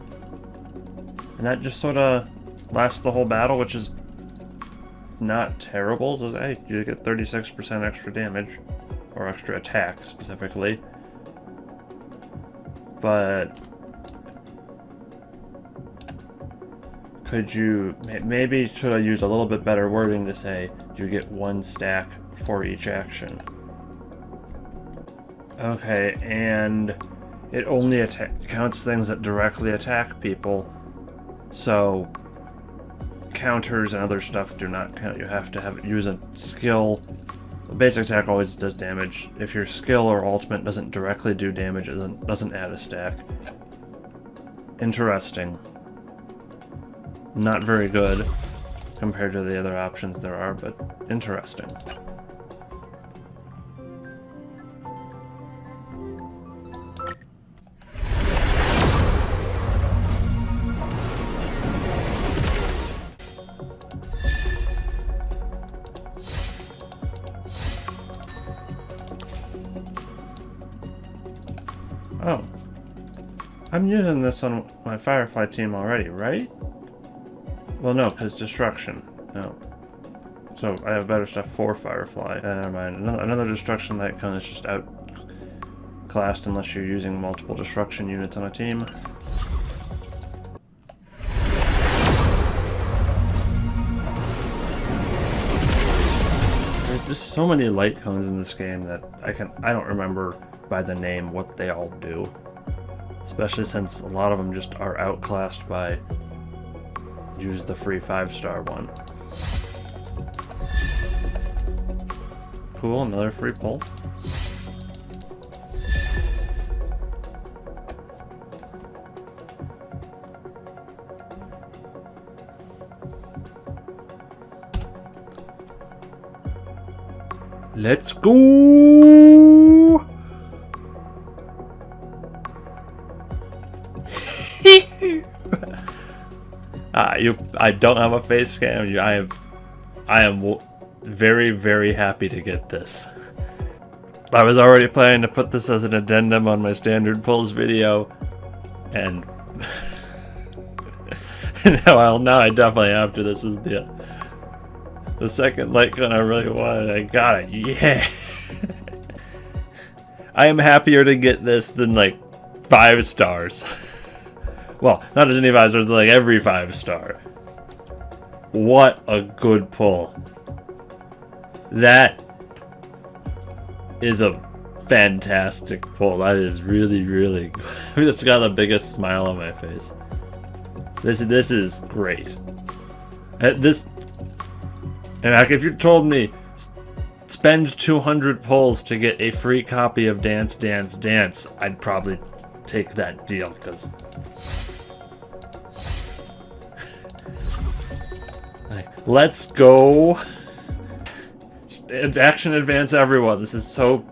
And that just sort of lasts the whole battle, which is not terrible. So, hey, you get 36% extra damage. Or extra attack, specifically. But could you maybe should I use a little bit better wording to say you get 1 stack for each action? Okay, and it only counts things that directly attack people, so counters and other stuff do not count. You have to use a skill. Basic attack always does damage. If your skill or ultimate doesn't directly do damage, it doesn't add a stack. Interesting. Not very good compared to the other options there are, but interesting. Oh. I'm using this on my Firefly team already, right? Well, no, because Destruction. No. So, I have better stuff for Firefly. Never mind. Another Destruction that kind of just outclassed unless you're using multiple Destruction units on a team. There's just so many light cones in this game that I don't remember by the name what they all do. Especially since a lot of them just are outclassed by use the free 5-star one. Cool, another free pull. Let's go! I don't have a face cam. I am very, very happy to get this. I was already planning to put this as an addendum on my standard pulls video, and now I definitely have to. This was the second light gun I really wanted. I got it. Yeah. I am happier to get this than like 5 stars. Well, not just any 5 stars, like every 5-star. What a good pull. That is a fantastic pull. That is really, really good. I just got the biggest smile on my face. This is great. And like, if you told me spend 200 pulls to get a free copy of Dance Dance Dance, I'd probably take that deal, because let's go. Action advance everyone. This is so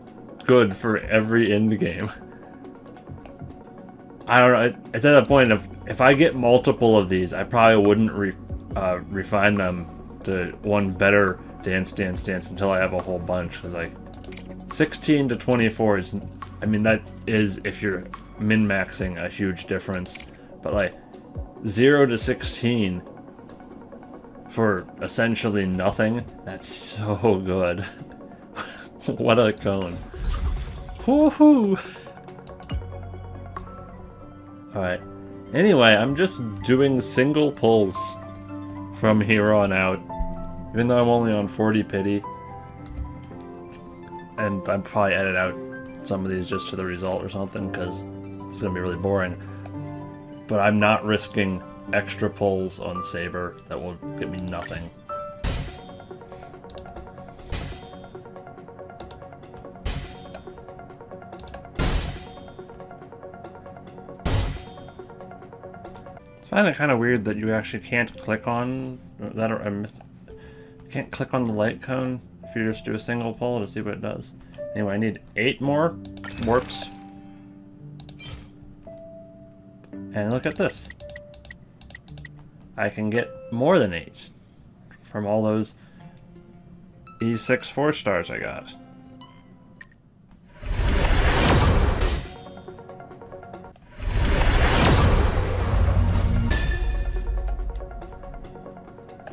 good for every end game. I don't know. It's at a point of if I get multiple of these, I probably wouldn't refine them to one better Dance Dance Dance until I have a whole bunch. Cause like 16 to 24 is, I mean, that is if you're min-maxing a huge difference, but like 0 to 16. For essentially nothing, that's so good. What a cone. Woohoo! Alright. Anyway, I'm just doing single pulls from here on out. Even though I'm only on 40 pity. And I'd probably edit out some of these just to the result or something, because It's gonna be really boring. But I'm not risking extra pulls on Saber that will get me nothing. I find it kind of weird that you actually can't click on that, or you can't click on the light cone if you just do a single pull to see what it does. Anyway, I need 8 more warps. And look at this. I can get more than 8 from all those E6 4-stars I got.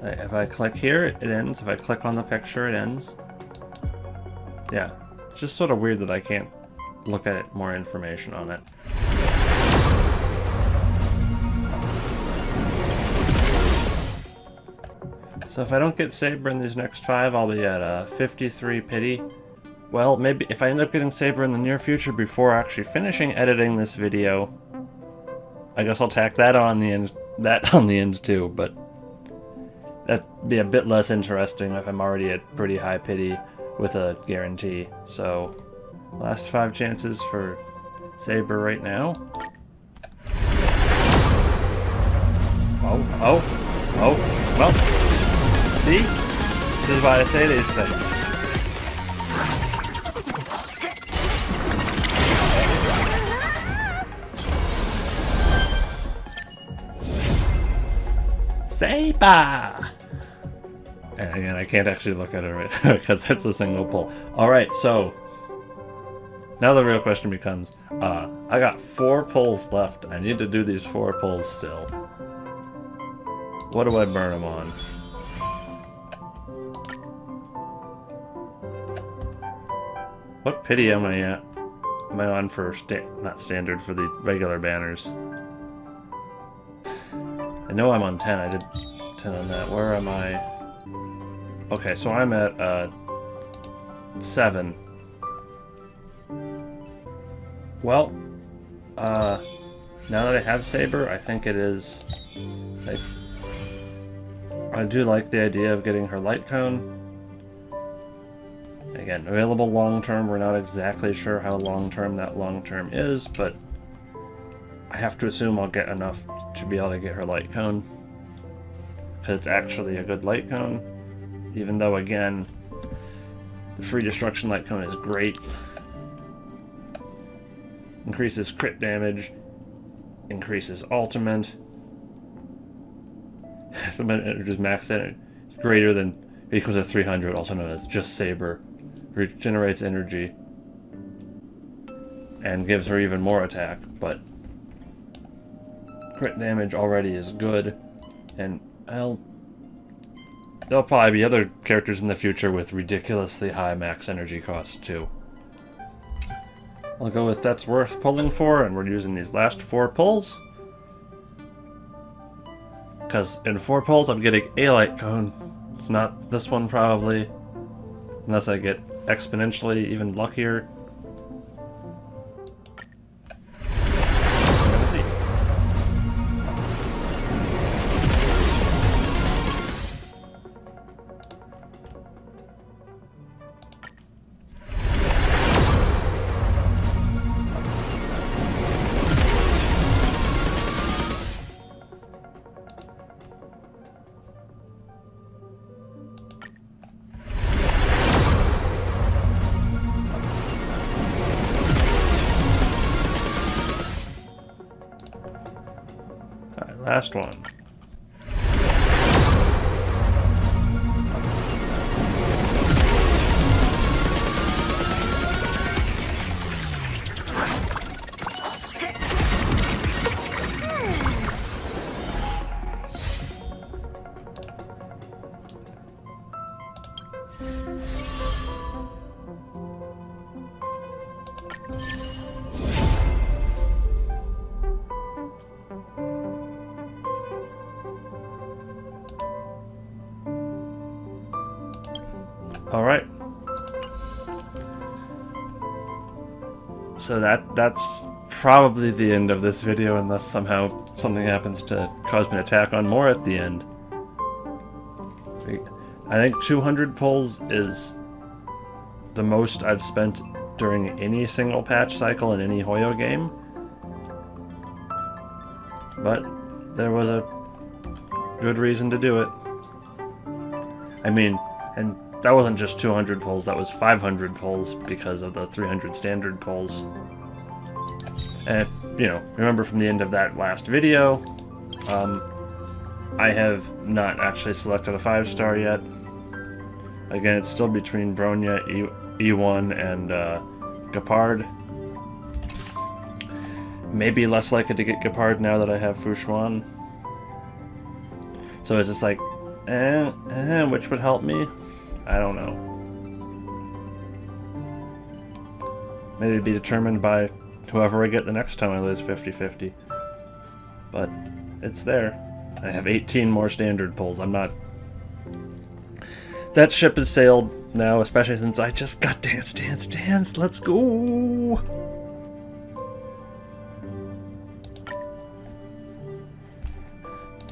If I click here, it ends. If I click on the picture, it ends. Yeah, it's just sort of weird that I can't look at it, more information on it. So if I don't get Saber in these next 5, I'll be at 53 pity. Well, maybe if I end up getting Saber in the near future before actually finishing editing this video, I guess I'll tack that on the end too, but that'd be a bit less interesting if I'm already at pretty high pity with a guarantee. So, last 5 chances for Saber right now. Oh, well, see? This is why I say these things. Saber! And again, I can't actually look at it right because it's a single pull. Alright, so now the real question becomes, I got 4 pulls left. I need to do these 4 pulls still. What do I burn them on? What pity am I at? Am I on for not standard, for the regular banners? I know I'm on 10. I did 10 on that. Where am I? Okay, so I'm at 7. Well, now that I have Saber, I think it is. I do like the idea of getting her light cone. Again, available long-term. We're not exactly sure how long-term that long-term is, but I have to assume I'll get enough to be able to get her light cone. Because it's actually a good light cone. Even though, again, the free destruction light cone is great. Increases crit damage. Increases ultimate. If the energy is maxed out, it's greater than equals to 300, also known as just Saber. Regenerates energy. And gives her even more attack, but crit damage already is good. And there'll probably be other characters in the future with ridiculously high max energy costs too. I'll go with that's worth pulling for, and we're using these last 4 pulls. Because in 4 pulls I'm getting a light cone. It's not this one probably. Unless I get exponentially even luckier. We're gonna see. Last one. Alright. So that's probably the end of this video unless somehow something happens to cause me to tack on more at the end. I think 200 pulls is the most I've spent during any single patch cycle in any Hoyo game. But there was a good reason to do it. I mean, and that wasn't just 200 pulls, that was 500 pulls because of the 300 standard pulls. And, you know, remember from the end of that last video, I have not actually selected a 5-star yet. Again, it's still between Bronya, E1, and Gepard. Maybe less likely to get Gepard now that I have Fushuan. So it's just like, which would help me? I don't know. Maybe be determined by whoever I get the next time I lose 50-50. But it's there. I have 18 more standard pulls. I'm not... That ship has sailed now, especially since I just got Dance, Dance, Dance. Let's go!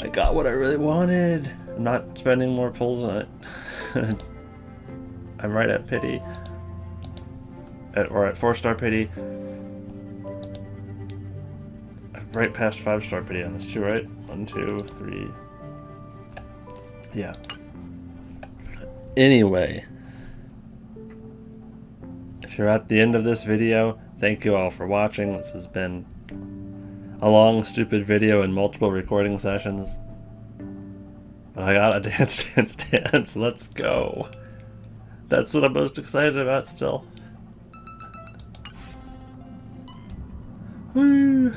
I got what I really wanted. I'm not spending more pulls on it. I'm right at pity. Or at 4-star pity. I'm right past 5-star pity on this too, right? 1, 2, 3. Yeah. Anyway. If you're at the end of this video, thank you all for watching. This has been a long, stupid video and multiple recording sessions. But I got a Dance, Dance, Dance. Let's go. That's what I'm most excited about still. Woo!